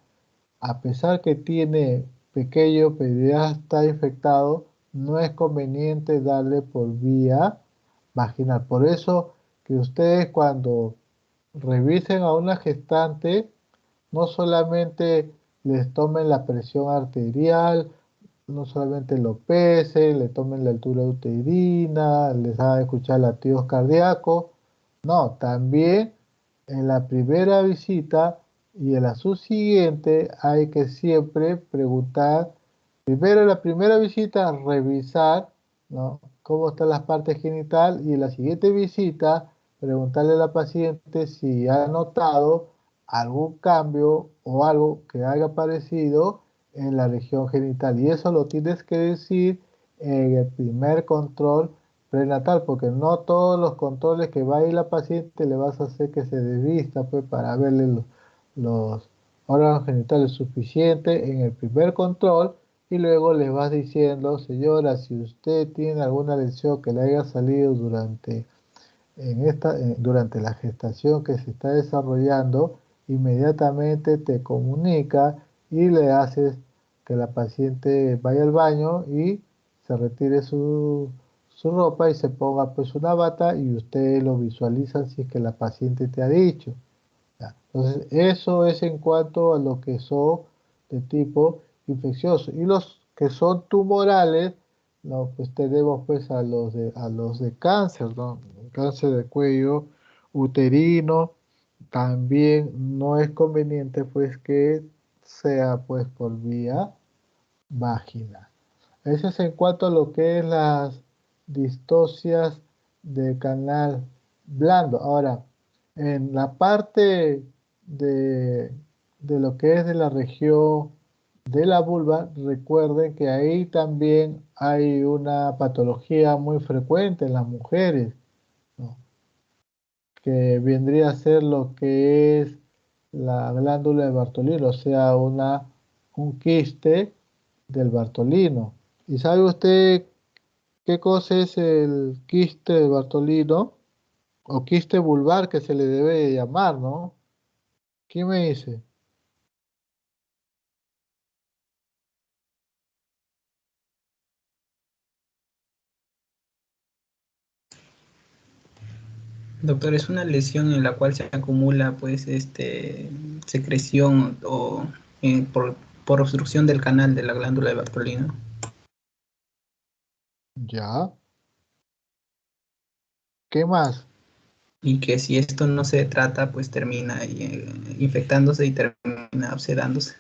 S2: a pesar que tiene pequeño, pero ya está infectado, no es conveniente darle por vía vaginal. Por eso que ustedes cuando revisen a una gestante, no solamente les tomen la presión arterial, no solamente lo pesen, le tomen la altura uterina, les hagan escuchar latidos cardíacos, no, también en la primera visita y en la subsiguiente hay que siempre preguntar, primero en la primera visita revisar, ¿no?, cómo están las partes genital y en la siguiente visita preguntarle a la paciente si ha notado algún cambio o algo que haya aparecido en la región genital. Y eso lo tienes que decir en el primer control prenatal, porque no todos los controles que va a ir la paciente le vas a hacer que se desvista pues, para verle los órganos genitales suficientes en el primer control y luego le vas diciendo, señora, si usted tiene alguna lesión que le haya salido durante la gestación que se está desarrollando, inmediatamente te comunica y le haces que la paciente vaya al baño y se retire su ropa y se ponga pues una bata y usted lo visualiza si es que la paciente te ha dicho. ¿Ya? Entonces, eso es en cuanto a lo que son de tipo infeccioso. Y los que son tumorales, no, pues tenemos pues a los de cáncer, ¿no? Cáncer de cuello uterino, también no es conveniente pues que sea pues por vía vaginal. Eso es en cuanto a lo que es las distocias del canal blando. Ahora, en la parte de, de lo que es de la región de la vulva, recuerden que ahí también hay una patología muy frecuente en las mujeres, ¿no?, que vendría a ser lo que es la glándula de Bartolino, o sea, un quiste del Bartolino. ¿Y sabe usted qué cosa es el quiste de Bartolino? O quiste vulvar que se le debe llamar, ¿no? ¿Quién me dice?
S3: Doctor, es una lesión en la cual se acumula pues secreción o por obstrucción del canal de la glándula de Bartolino.
S2: Ya. ¿Qué más?
S3: Y que si esto no se trata, pues termina infectándose y termina obsedándose.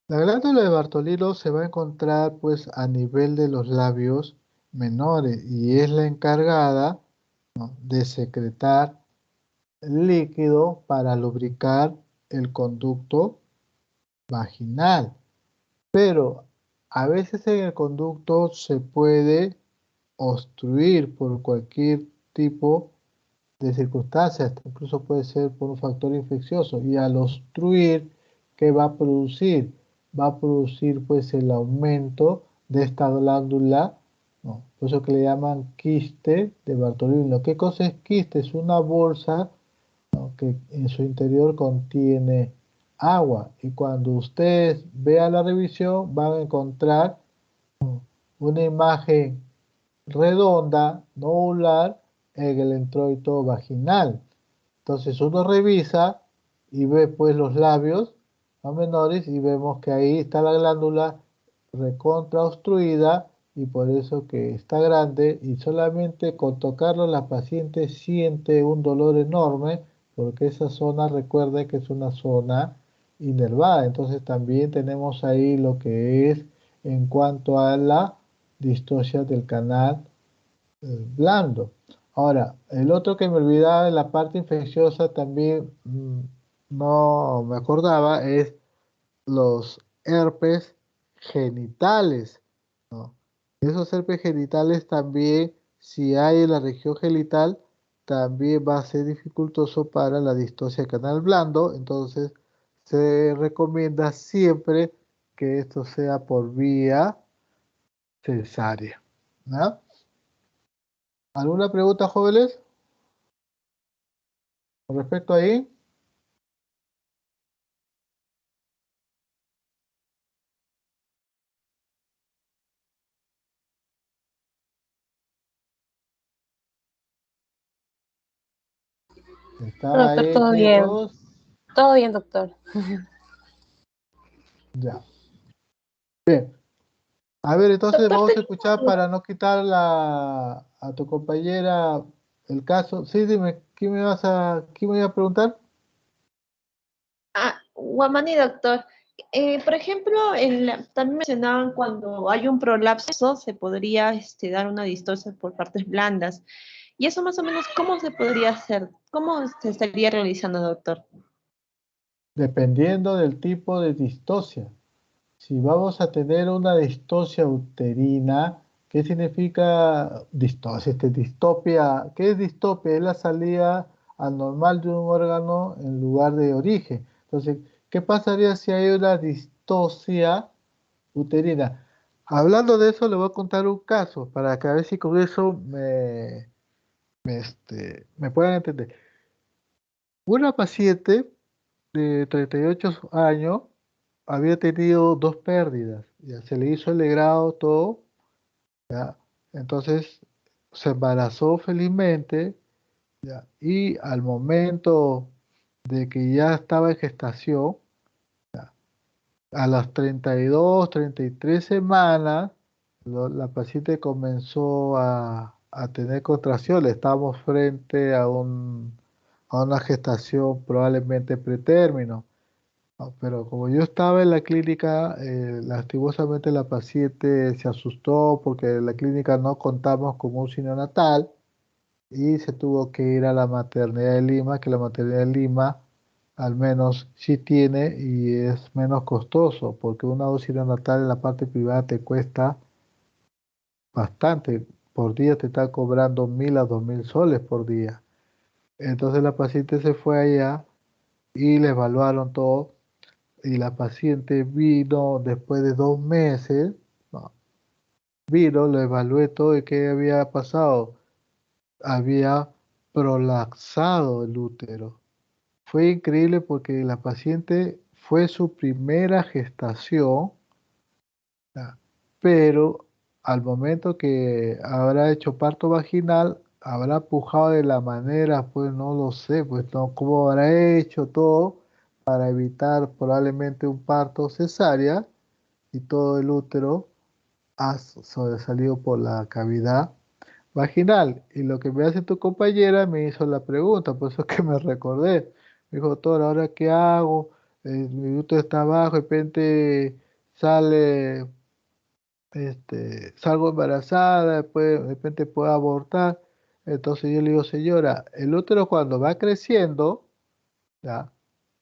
S2: La glándula de Bartolino se va a encontrar pues a nivel de los labios menores y es la encargada, ¿no?, de secretar líquido para lubricar el conducto vaginal. Pero a veces en el conducto se puede obstruir por cualquier tipo de circunstancias, incluso puede ser por un factor infeccioso, y al obstruir, ¿qué va a producir? Va a producir pues el aumento de esta glándula, ¿no?, por eso que le llaman quiste de Bartolino. ¿Qué cosa es quiste? Es una bolsa, ¿no?, que en su interior contiene agua, y cuando ustedes vean la revisión van a encontrar una imagen redonda, nodular, en el introito vaginal. Entonces uno revisa y ve pues los labios más menores y vemos que ahí está la glándula recontra obstruida y por eso que está grande y solamente con tocarlo la paciente siente un dolor enorme porque esa zona, recuerde que es una zona inervada. Entonces también tenemos ahí lo que es en cuanto a la distosia del canal blando. Ahora, el otro que me olvidaba de la parte infecciosa también no me acordaba es los herpes genitales, ¿no? Esos herpes genitales también, si hay en la región genital, también va a ser dificultoso para la distosia canal blando, entonces se recomienda siempre que esto sea por vía cesárea, ¿no? ¿Alguna pregunta, jóvenes, con respecto ahí? ¿Están
S7: Doctor,
S2: ahí
S7: todo bien.
S2: todos?
S7: Todo bien, doctor.
S2: Ya. Bien. A ver, entonces
S7: Doctor,
S2: vamos a
S7: tengo
S2: escuchar
S7: una duda.
S2: para no quitar a tu compañera el caso. Sí, dime, ¿qué me iba a preguntar?
S1: Guamani, doctor. Por ejemplo, también mencionaban cuando hay un prolapso, se podría dar una distosia por partes blandas. Y eso más o menos, ¿cómo se podría hacer? ¿Cómo se estaría realizando, doctor?
S2: Dependiendo del tipo de distosia. Si vamos a tener una distosia uterina, ¿qué significa distosia? Distopia. ¿Qué es distopia? Es la salida anormal de un órgano en lugar de origen. Entonces, ¿qué pasaría si hay una distosia uterina? Hablando de eso, le voy a contar un caso para que a ver si con eso me puedan entender. Una paciente de 38 años había tenido dos pérdidas, ya se le hizo el legrado todo, ya. Entonces se embarazó felizmente, ya, y al momento de que ya estaba en gestación, a las 32, 33 semanas, la paciente comenzó a tener contracciones. Estábamos frente a una gestación probablemente pretérmino. No, pero como yo estaba en la clínica, lastimosamente la paciente se asustó porque en la clínica no contamos con un sino natal y se tuvo que ir a la maternidad de Lima, que la maternidad de Lima al menos sí tiene y es menos costoso, porque una UCI neonatal en la parte privada te cuesta bastante. Por día te está cobrando 1.000 a 2.000 soles por día. Entonces la paciente se fue allá y le evaluaron todo y la paciente vino después de 2 meses, no, vino, lo evalué todo y ¿qué había pasado? Había prolapsado el útero. Fue increíble porque la paciente fue su primera gestación, ya, pero al momento que habrá hecho parto vaginal, habrá pujado de la manera, pues no lo sé, pues no, cómo habrá hecho todo para evitar probablemente un parto cesárea y todo el útero ha sobresalido por la cavidad vaginal. Y lo que me hace tu compañera me hizo la pregunta, por eso es que me recordé. Me dijo, doctor, ¿ahora qué hago? Mi útero está abajo, de repente sale, salgo embarazada, después de repente puedo abortar. Entonces yo le digo, señora, el útero cuando va creciendo, ¿ya?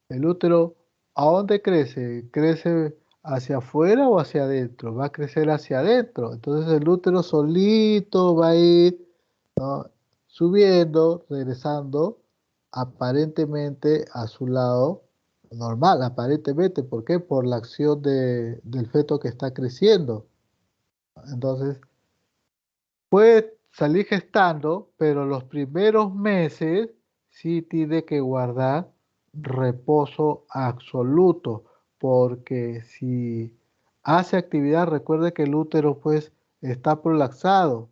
S2: El útero, ¿a dónde crece? ¿Crece hacia afuera o hacia adentro? Va a crecer hacia adentro. Entonces el útero solito va a ir, ¿no?, subiendo, regresando aparentemente a su lado normal, aparentemente. ¿Por qué? Por la acción del feto que está creciendo. Entonces, puede salir gestando, pero los primeros meses sí tiene que guardar reposo absoluto, porque si hace actividad, recuerde que el útero pues está prolaxado.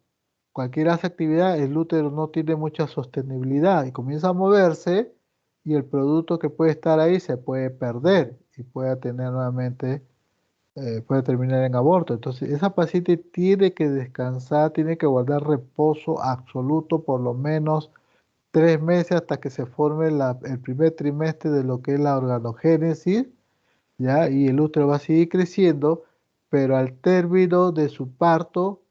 S2: Cualquier hace actividad, el útero no tiene mucha sostenibilidad y comienza a moverse y el producto que puede estar ahí se puede perder y puede tener nuevamente puede terminar en aborto. Entonces, esa paciente tiene que descansar, tiene que guardar reposo absoluto por lo menos 3 meses hasta que se forme el primer trimestre de lo que es la organogénesis, ¿ya? Y el útero va a seguir creciendo, pero al término de su parto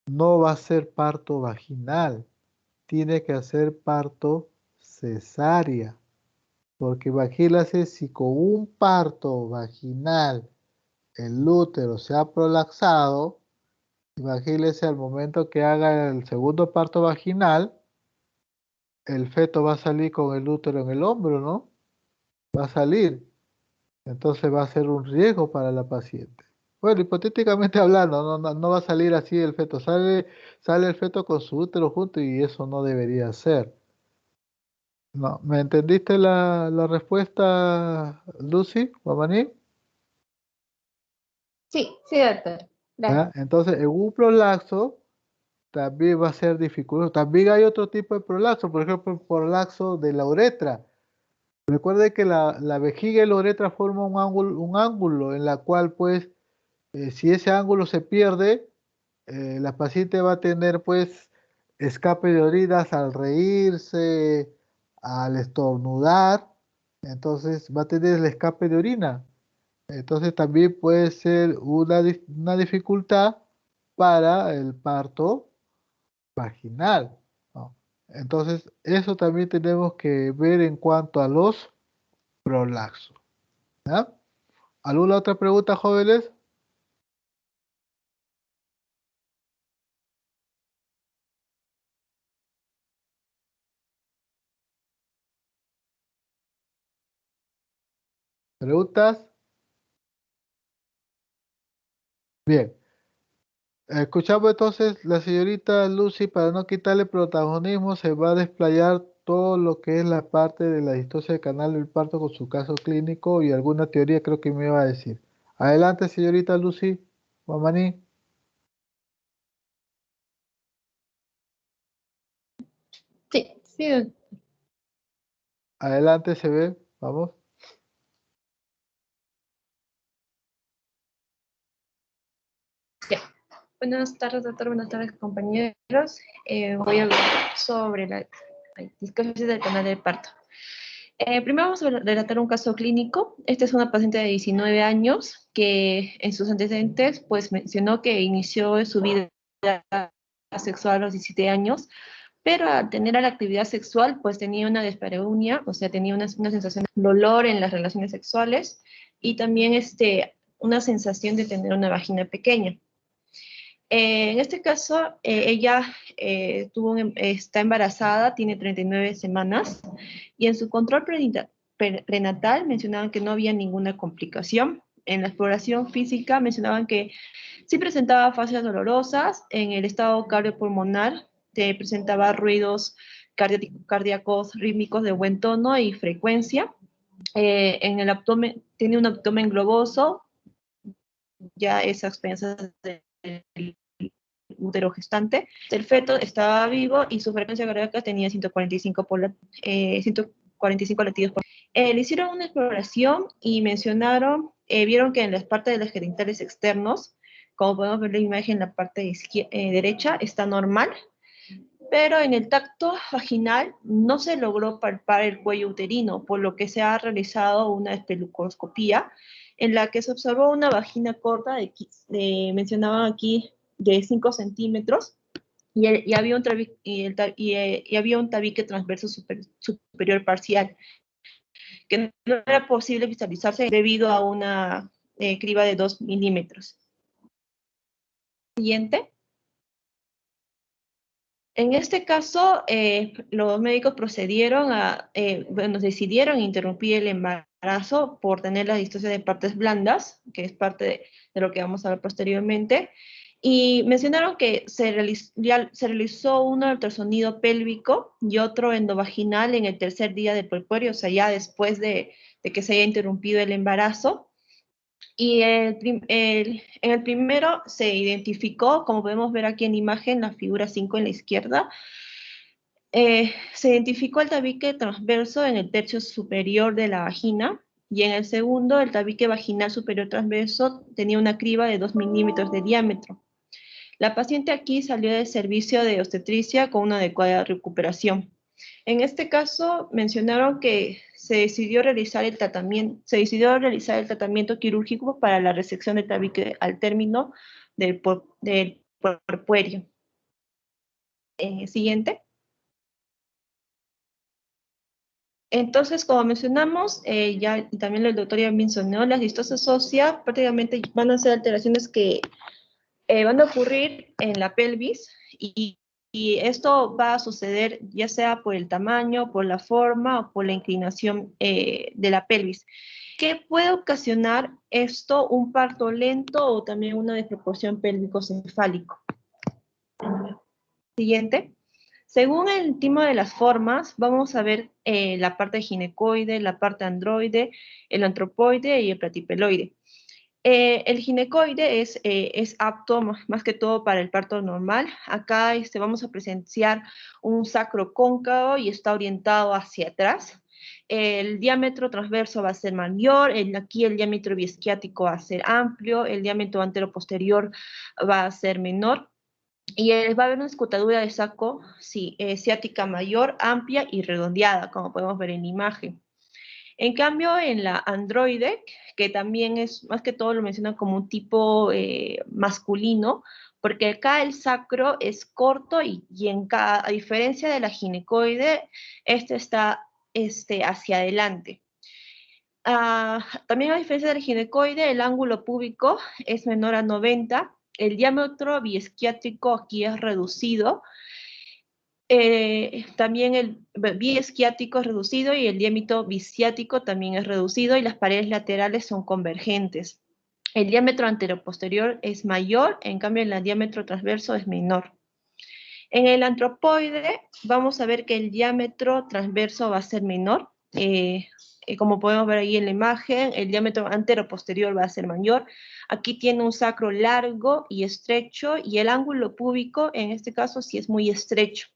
S2: no va a ser parto vaginal, tiene que hacer parto cesárea, porque imagínense si con un parto vaginal el útero se ha prolapsado, imagínense al momento que haga el segundo parto vaginal, el feto va a salir con el útero en el hombro, ¿no? Va a salir. Entonces va a ser un riesgo para la paciente. Bueno, hipotéticamente hablando, no va a salir así el feto. Sale el feto con su útero junto y eso no debería ser. No, ¿me entendiste la respuesta, Lucy, Guamaní?
S7: Sí, sí, doctor. Gracias.
S2: ¿Ya? Entonces, en un prolapso también va a ser dificultoso. También hay otro tipo de prolapso, por ejemplo, el prolapso de la uretra. Recuerde que la vejiga y la uretra forman un ángulo en la cual, pues, si ese ángulo se pierde, la paciente va a tener, pues, escape de orinas al reírse, al estornudar, entonces va a tener el escape de orina. Entonces también puede ser una dificultad para el parto vaginal, ¿no? Entonces, eso también tenemos que ver en cuanto a los prolaxos, ¿ya? ¿Alguna otra pregunta, jóvenes? ¿Preguntas? Bien. Escuchamos entonces, la señorita Lucy, para no quitarle protagonismo, se va a desplayar todo lo que es la parte de la distosia del canal del parto con su caso clínico y alguna teoría creo que me iba a decir. Adelante, señorita Lucy, Guamaní.
S7: Sí, sí, doctor.
S2: Adelante, se ve, vamos.
S1: Ya. Buenas tardes, doctor. Buenas tardes, compañeros. Voy a hablar sobre la discapacidad del canal del parto. Primero vamos a relatar un caso clínico. Esta es una paciente de 19 años que en sus antecedentes pues mencionó que inició su vida sexual a los 17 años, pero al tener la actividad sexual pues tenía una dispareunia, o sea, tenía una sensación de dolor en las relaciones sexuales y también una sensación de tener una vagina pequeña. En este caso, ella está embarazada, tiene 39 semanas, y en su control prenatal mencionaban que no había ninguna complicación. En la exploración física mencionaban que sí presentaba fases dolorosas, en el estado cardiopulmonar presentaba ruidos cardíacos rítmicos de buen tono y frecuencia. En el abdomen, tiene un abdomen globoso, ya esa experiencia del útero gestante. El feto estaba vivo y su frecuencia cardíaca tenía 145 latidos por. Le hicieron una exploración y mencionaron, vieron que en las partes de los genitales externos, como podemos ver en la imagen, la parte derecha está normal, pero en el tacto vaginal no se logró palpar el cuello uterino, por lo que se ha realizado una espelucoscopía en la que se observó una vagina corta mencionaban aquí, de 5 centímetros, y había un tabique transverso superior parcial, que no era posible visualizarse debido a una criba de 2 milímetros. Siguiente. En este caso, los médicos decidieron interrumpir el embarazo por tener la distosia de partes blandas, que es parte de lo que vamos a ver posteriormente, y mencionaron que se realizó un ultrasonido pélvico y otro endovaginal en el tercer día del puerperio, o sea, ya después de que se haya interrumpido el embarazo. Y en el primero se identificó, como podemos ver aquí en la imagen, la figura 5 en la izquierda, se identificó el tabique transverso en el tercio superior de la vagina, y en el segundo, el tabique vaginal superior transverso tenía una criba de 2 milímetros de diámetro. La paciente aquí salió del servicio de obstetricia con una adecuada recuperación. En este caso, mencionaron que se decidió realizar el tratamiento quirúrgico para la resección del tabique al término del puerperio. Siguiente. Entonces, como mencionamos, ya y también el doctor ya mencionó, las distosis óseas prácticamente van a ser alteraciones que van a ocurrir en la pelvis y esto va a suceder ya sea por el tamaño, por la forma o por la inclinación de la pelvis. ¿Qué puede ocasionar esto? Un parto lento o también una desproporción pélvico-cefálico. Siguiente. Según el tipo de las formas, vamos a ver la parte ginecoide, la parte androide, el antropoide y el platipeloide. El ginecoide es apto más que todo para el parto normal. Acá vamos a presenciar un sacro cóncavo y está orientado hacia atrás. El diámetro transverso va a ser mayor, aquí el diámetro biesquiático va a ser amplio, el diámetro anteroposterior va a ser menor. Y va a haber una escotadura de saco ciática mayor, amplia y redondeada, como podemos ver en la imagen. En cambio, en la androide, que también es, más que todo lo mencionan como un tipo masculino, porque acá el sacro es corto y a diferencia de la ginecoide, este está hacia adelante. También a diferencia del ginecoide, el ángulo púbico es menor a 90, el diámetro biesquiátrico aquí es reducido, también el biesquiático es reducido y el diámetro bisiático también es reducido y las paredes laterales son convergentes. El diámetro anteroposterior es mayor, en cambio el diámetro transverso es menor. En el antropoide vamos a ver que el diámetro transverso va a ser menor. Como podemos ver ahí en la imagen, el diámetro anteroposterior va a ser mayor. Aquí tiene un sacro largo y estrecho y el ángulo púbico en este caso sí es muy estrecho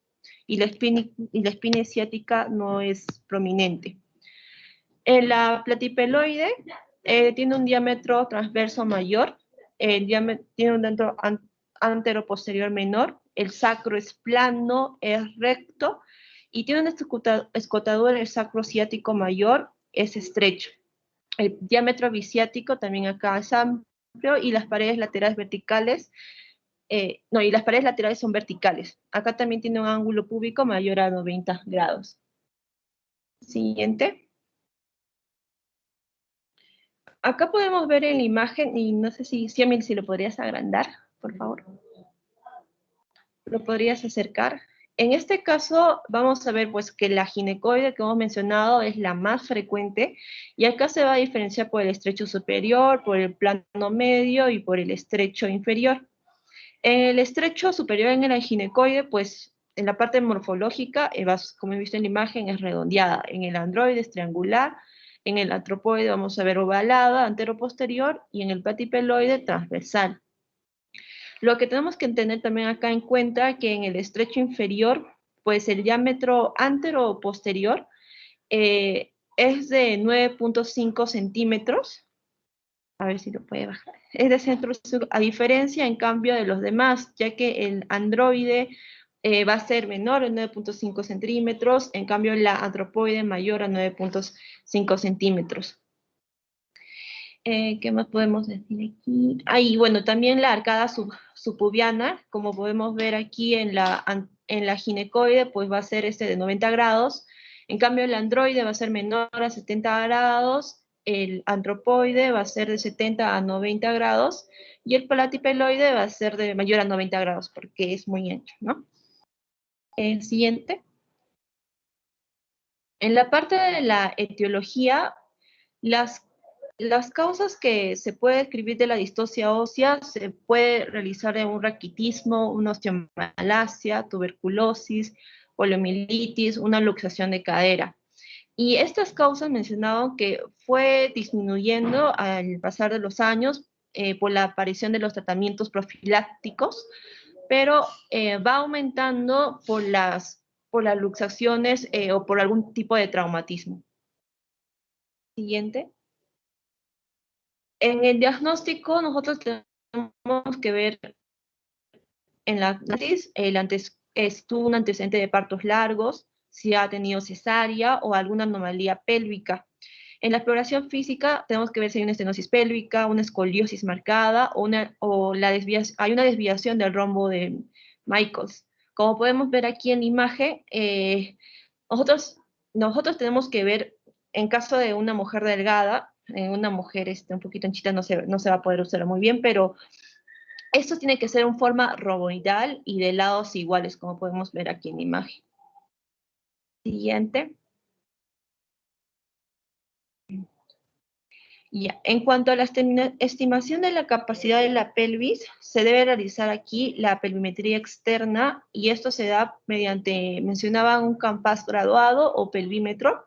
S1: y la espina ciática no es prominente. En la platipeloide tiene un diámetro transverso mayor, tiene un diámetro anteroposterior menor, el sacro es plano, es recto, y tiene una escotadura del sacro ciático mayor, es estrecho. El diámetro bisiático también acá es amplio, y las paredes laterales verticales, y las paredes laterales son verticales. Acá también tiene un ángulo púbico mayor a 90 grados. Siguiente. Acá podemos ver en la imagen, y no sé si Emil, si lo podrías agrandar, por favor. ¿Lo podrías acercar? En este caso, vamos a ver pues que la ginecoide que hemos mencionado es la más frecuente, y acá se va a diferenciar por el estrecho superior, por el plano medio y por el estrecho inferior. En el estrecho superior en el ginecoide, pues en la parte morfológica, como he visto en la imagen, es redondeada. En el androide es triangular, en el antropoide vamos a ver ovalada, antero-posterior, y en el platipeloide transversal. Lo que tenemos que tener también acá en cuenta que en el estrecho inferior, pues el diámetro antero-posterior es de 9.5 centímetros. A ver si lo puede bajar. Es de centro sur, a diferencia, en cambio, de los demás, ya que el androide va a ser menor a 9.5 centímetros, en cambio la antropoide mayor a 9.5 centímetros. ¿Qué más podemos decir aquí? Y bueno, también la arcada subpubiana, como podemos ver aquí en la ginecoide, pues va a ser de 90 grados, en cambio el androide va a ser menor a 70 grados, el antropoide va a ser de 70 a 90 grados, y el platipeloide va a ser de mayor a 90 grados, porque es muy ancho, ¿no? El siguiente. En la parte de la etiología, las causas que se puede describir de la distosia ósea se puede realizar en un raquitismo, una osteomalacia, tuberculosis, poliomielitis, una luxación de cadera. Y estas causas mencionaban que fue disminuyendo al pasar de los años por la aparición de los tratamientos profilácticos, pero va aumentando por las luxaciones o por algún tipo de traumatismo. Siguiente. En el diagnóstico nosotros tenemos que ver en la tuvo un antecedente de partos largos, si ha tenido cesárea o alguna anomalía pélvica. En la exploración física tenemos que ver si hay una estenosis pélvica, una escoliosis marcada hay una desviación del rombo de Michaels. Como podemos ver aquí en la imagen, nosotros tenemos que ver, en caso de una mujer delgada, una mujer un poquito anchita no se va a poder usar muy bien, pero esto tiene que ser en forma romboidal y de lados iguales, como podemos ver aquí en la imagen. Siguiente. Ya. En cuanto a la estimación de la capacidad de la pelvis, se debe realizar aquí la pelvimetría externa y esto se da mediante, mencionaba, un compás graduado o pelvímetro.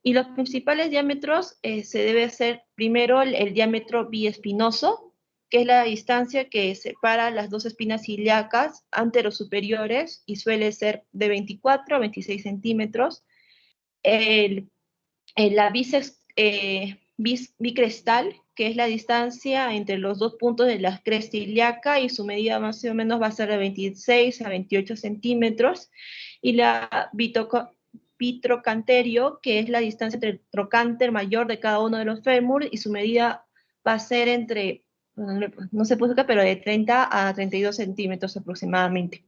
S1: Y los principales diámetros se debe hacer primero el diámetro biespinoso, que es la distancia que separa las dos espinas ilíacas anterosuperiores y suele ser de 24 a 26 centímetros. La bicrestal, que es la distancia entre los dos puntos de la cresta ilíaca y su medida más o menos va a ser de 26 a 28 centímetros. Y la bitrocanterio, que es la distancia entre el trocánter mayor de cada uno de los fémur y su medida va a ser entre, no se puso acá, pero de 30 a 32 centímetros aproximadamente.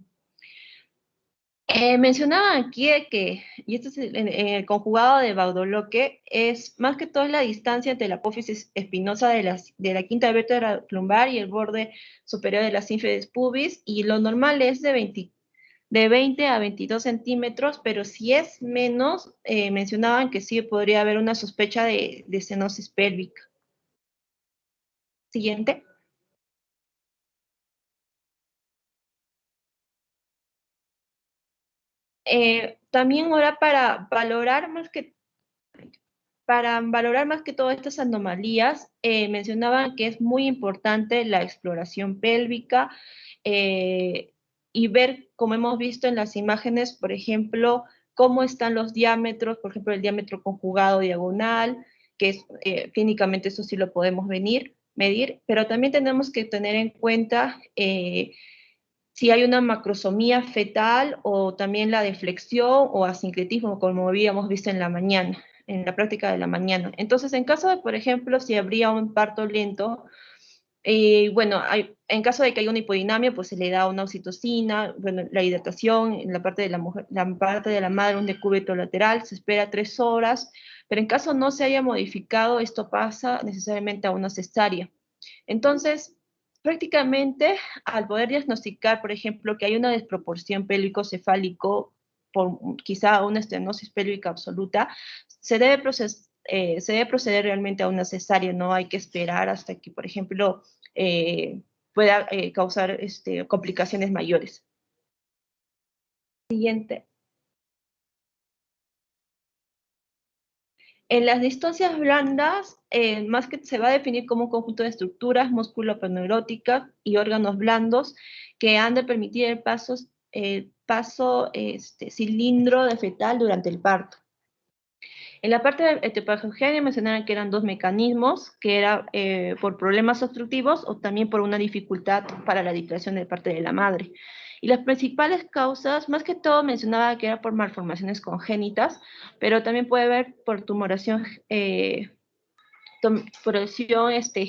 S1: Mencionaba aquí que, y esto es en el conjugado de Baudoloque, es más que todo la distancia entre la apófisis espinosa de la quinta vértebra lumbar y el borde superior de la sínfisis pubis, y lo normal es de 20 a 22 centímetros, pero si es menos, mencionaban que sí podría haber una sospecha de estenosis pélvica. Siguiente. También ahora para valorar más que todas estas anomalías, mencionaban que es muy importante la exploración pélvica y ver, como hemos visto en las imágenes, por ejemplo, cómo están los diámetros, por ejemplo, el diámetro conjugado diagonal, que es, clínicamente eso sí lo podemos medir, pero también tenemos que tener en cuenta si hay una macrosomía fetal o también la deflexión o asincretismo, como habíamos visto en la mañana, en la práctica de la mañana. Entonces, en caso de, por ejemplo, si habría un parto lento, bueno, en caso de que haya una hipodinamia, pues se le da una oxitocina, bueno, la hidratación, en la parte de la mujer, la parte de la madre, un decúbito lateral, se espera 3 horas, pero en caso no se haya modificado, esto pasa necesariamente a una cesárea. Entonces, prácticamente, al poder diagnosticar, por ejemplo, que hay una desproporción pélvico-cefálico por quizá una estenosis pélvica absoluta, se debe proceder realmente a una cesárea, no hay que esperar hasta que, por ejemplo, pueda causar complicaciones mayores. Siguiente. En las distoncias blandas, más que se va a definir como un conjunto de estructuras musculoperneuróticas y órganos blandos que han de permitir el paso cilindro de fetal durante el parto. En la parte de etiopatogenia mencionaron que eran 2 mecanismos, que era por problemas obstructivos o también por una dificultad para la dictación de parte de la madre. Y las principales causas, más que todo mencionaba que era por malformaciones congénitas, pero también puede haber por tumoración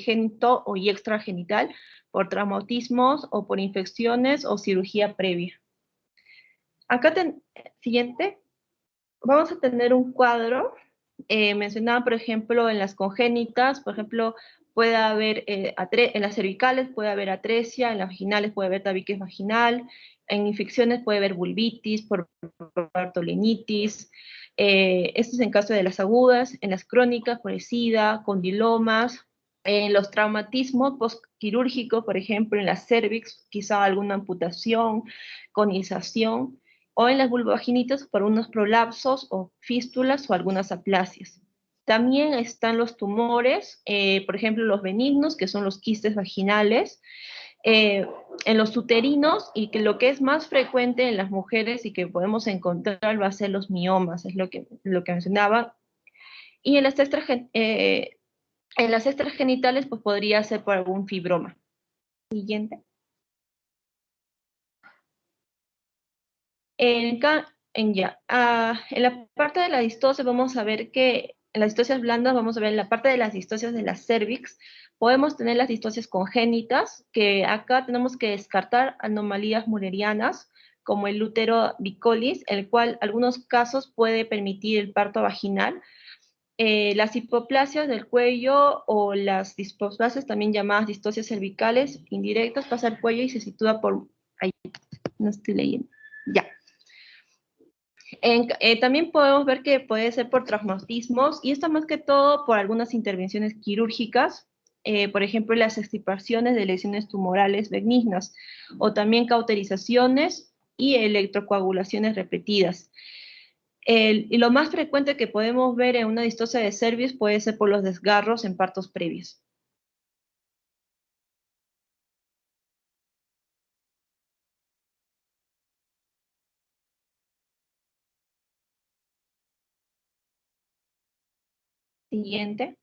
S1: génito o y extragenital, por traumatismos o por infecciones o cirugía previa. Acá, siguiente, vamos a tener un cuadro. Mencionaba, por ejemplo, en las congénitas, por ejemplo, puede haber, en las cervicales puede haber atresia, en las vaginales puede haber tabique vaginal, en infecciones puede haber vulvitis, por bartolinitis, esto es en caso de las agudas, en las crónicas por SIDA, condilomas, en los traumatismos postquirúrgicos, por ejemplo, en las cervix, quizá alguna amputación, conización, o en las vulvovaginitas por unos prolapsos o fístulas o algunas aplasias. También están los tumores, por ejemplo, los benignos, que son los quistes vaginales, en los uterinos, y que lo que es más frecuente en las mujeres y que podemos encontrar va a ser los miomas, es lo que mencionaba. Y en las extragenitales, pues podría ser por algún fibroma. Siguiente. En la parte de la distosia vamos a ver que en las distocias blandas vamos a ver en la parte de las distocias de la cervix podemos tener las distocias congénitas, que acá tenemos que descartar anomalías mullerianas como el útero bicolis, el cual algunos casos puede permitir el parto vaginal. Las hipoplasias del cuello o las displasias, también llamadas distocias cervicales indirectas, pasa el cuello y se sitúa por ahí. No estoy leyendo. Ya. También podemos ver que puede ser por traumatismos, y esto más que todo por algunas intervenciones quirúrgicas, por ejemplo, las extirpaciones de lesiones tumorales benignas, o también cauterizaciones y electrocoagulaciones repetidas. Y lo más frecuente que podemos ver en una distosia de cervix puede ser por los desgarros en partos previos. Siguiente.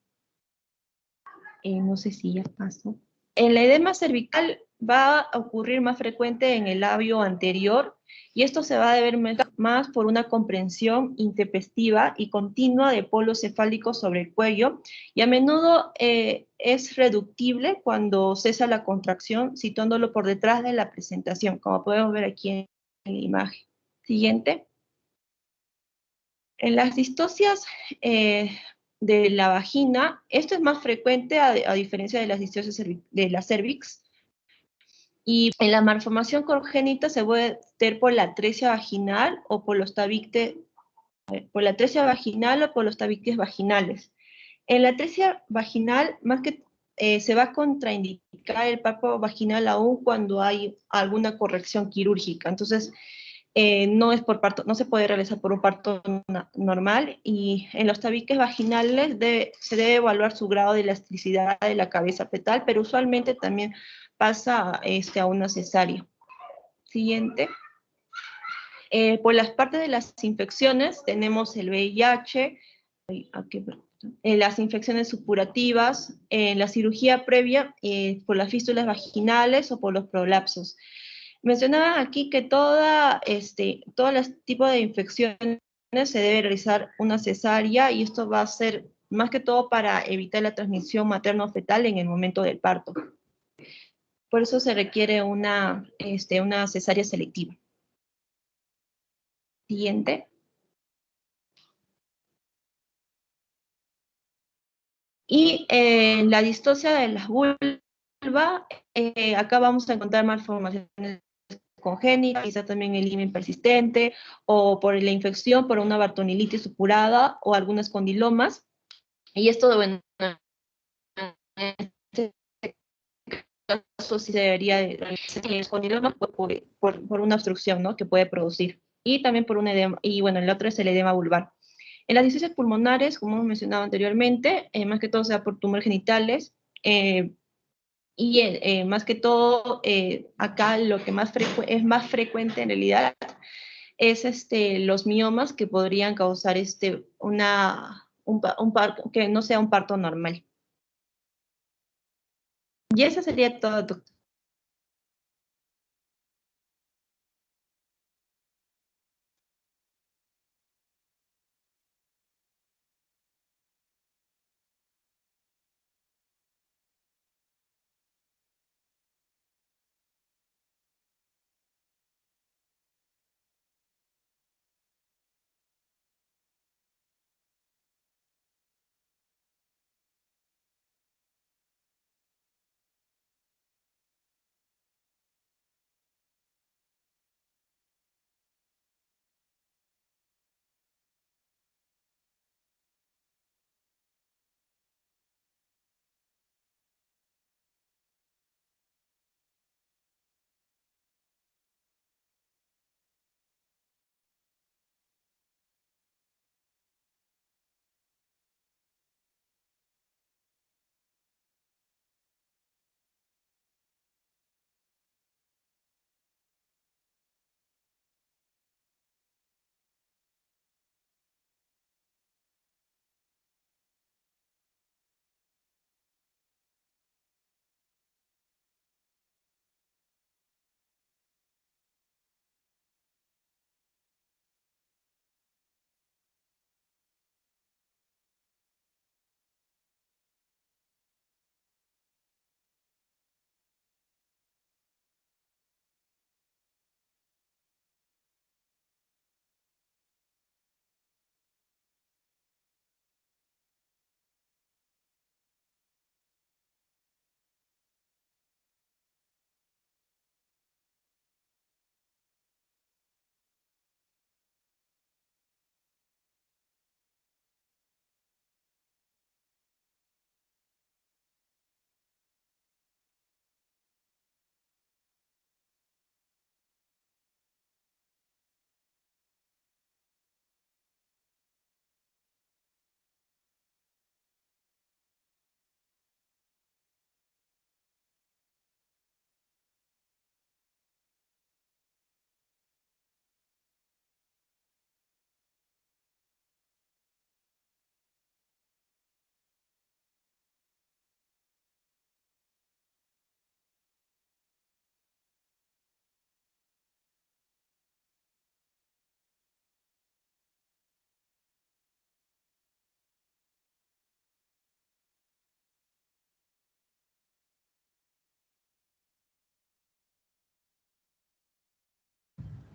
S1: No sé si ya pasó. El edema cervical va a ocurrir más frecuente en el labio anterior, y esto se va a deber más por una comprensión intempestiva y continua de polos cefálicos sobre el cuello, y a menudo es reductible cuando cesa la contracción, situándolo por detrás de la presentación, como podemos ver aquí en la imagen. Siguiente. En las distocias de la vagina, esto es más frecuente a diferencia de las distocias de la cervix, y en la malformación congénita se puede ver por la atresia vaginal o por los tabiques, por la atresia vaginal o por los tabiques vaginales. En la atresia vaginal, más que se va a contraindicar el parto vaginal aún cuando hay alguna corrección quirúrgica. Entonces, no es por parto, no se puede realizar por un parto normal, y en los tabiques vaginales se debe evaluar su grado de elasticidad de la cabeza fetal, pero usualmente también pasa a una cesárea. Siguiente. Por las partes de las infecciones tenemos el VIH, las infecciones supurativas, la cirugía previa por las fístulas vaginales o por los prolapsos. Mencionaban aquí que todo tipo de infecciones se debe realizar una cesárea, y esto va a ser más que todo para evitar la transmisión materno-fetal en el momento del parto. Por eso se requiere una cesárea selectiva. Siguiente. Y la distosia de la vulva, acá vamos a encontrar malformaciones congénita, quizá también el himen persistente, o por la infección por una bartonilitis supurada o algunos condilomas. Y esto, bueno, en este caso sí se debería de el condiloma por una obstrucción, ¿no?, que puede producir. Y también por un edema, y bueno, el otro es el edema vulvar. En las disestasias pulmonares, como hemos mencionado anteriormente, más que todo sea por tumores genitales, y más que todo, acá lo que es más frecuente en realidad es los miomas, que podrían causar que no sea un parto normal. Y eso sería todo, doctor.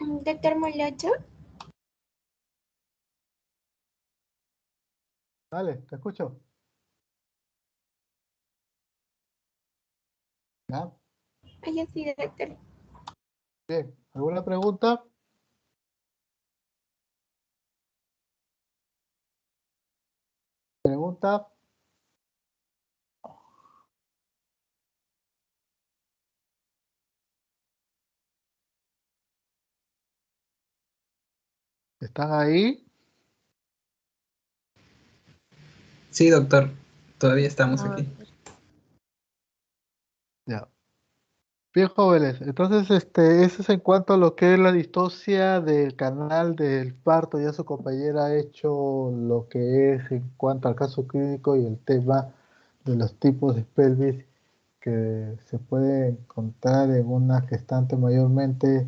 S10: Doctor Molocho.
S2: Dale, te escucho. ¿Ya?
S10: Ay, sí, doctor.
S2: Bien, ¿alguna pregunta? ¿Pregunta? ¿Están ahí?
S3: Sí, doctor, todavía estamos
S11: No,
S3: aquí.
S2: Ya. Bien, jóvenes. Entonces, eso es en cuanto a lo que es la distosia del canal del parto. Ya su compañera ha hecho lo que es en cuanto al caso clínico y el tema de los tipos de pelvis que se puede encontrar en una gestante mayormente.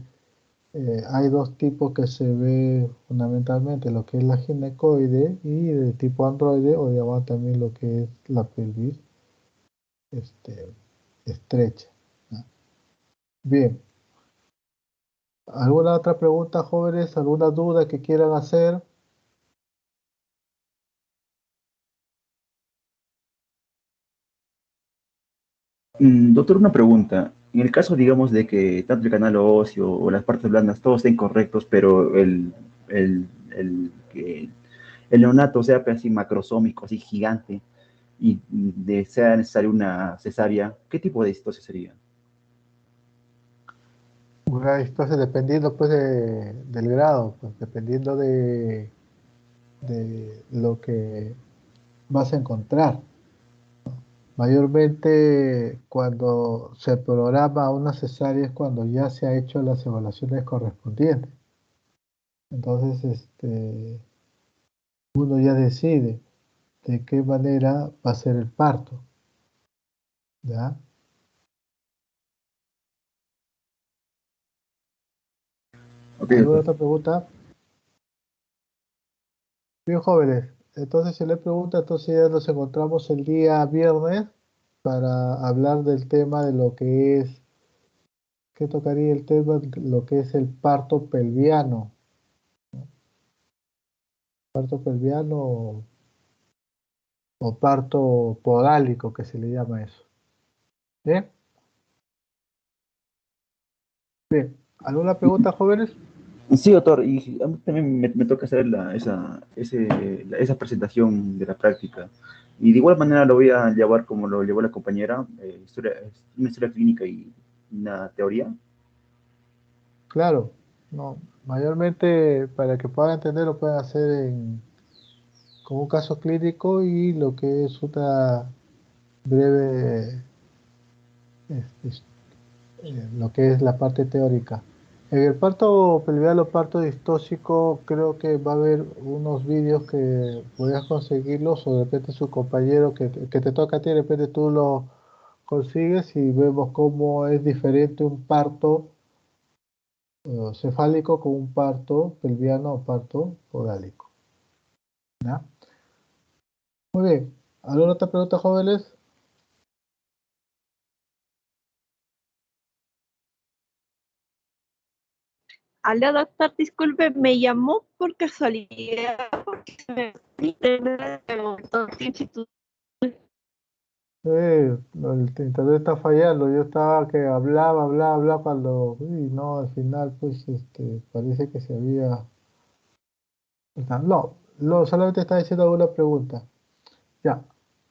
S2: Hay dos tipos que se ve fundamentalmente, lo que es la ginecoide y de tipo androide, o digamos también lo que es la pelvis este, estrecha, ¿no? Bien, ¿alguna otra pregunta, jóvenes? ¿Alguna duda que quieran hacer?
S8: Doctor, una pregunta. En el caso, digamos, de que tanto el canal óseo o las partes blandas todos estén correctos, pero que el neonato sea pues, así macrosómico, así gigante, y sea necesaria una cesárea, ¿qué tipo de distosia sería?
S2: Entonces, dependiendo pues del grado, pues dependiendo de lo que vas a encontrar. Mayormente cuando se programa una cesárea es cuando ya se ha hecho las evaluaciones correspondientes. Entonces, uno ya decide de qué manera va a ser el parto, ¿ya?
S8: Ok,
S2: ¿Alguna
S8: doctor.
S2: otra pregunta? Bien, jóvenes. Entonces, si le pregunta, entonces ya nos encontramos el día viernes para hablar del tema de lo que es, ¿qué tocaría el tema? Lo que es el parto pelviano. Parto pelviano o parto podálico, que se le llama eso. ¿Bien? Bien. ¿Alguna pregunta, jóvenes?
S8: Sí, doctor, y a mí también me toca hacer esa presentación de la práctica. Y de igual manera lo voy a llevar como lo llevó la compañera, una historia clínica y una teoría.
S2: Claro. No, mayormente para que puedan entender lo pueden hacer con un caso clínico y lo que es una breve, este, lo que es la parte teórica. En el parto pelviano o parto distóxico, creo que va a haber unos vídeos que podrías conseguirlos o de repente su compañero que te toca a ti, de repente tú lo consigues y vemos cómo es diferente un parto cefálico con un parto pelviano o parto podálico, ¿ya? Muy bien. ¿Alguna otra pregunta, jóvenes?
S1: Aló, doctor, disculpe, me llamó por casualidad, porque se me preguntó qué instituto.
S2: El internet está fallando. Yo estaba que hablaba cuando, uy, no, al final, pues, parece que se había. No, solamente está diciendo alguna pregunta. Ya,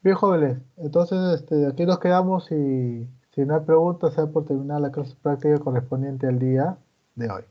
S2: bien, jóvenes. Entonces, aquí nos quedamos y si no hay preguntas, se da por terminar la clase práctica correspondiente al día de hoy.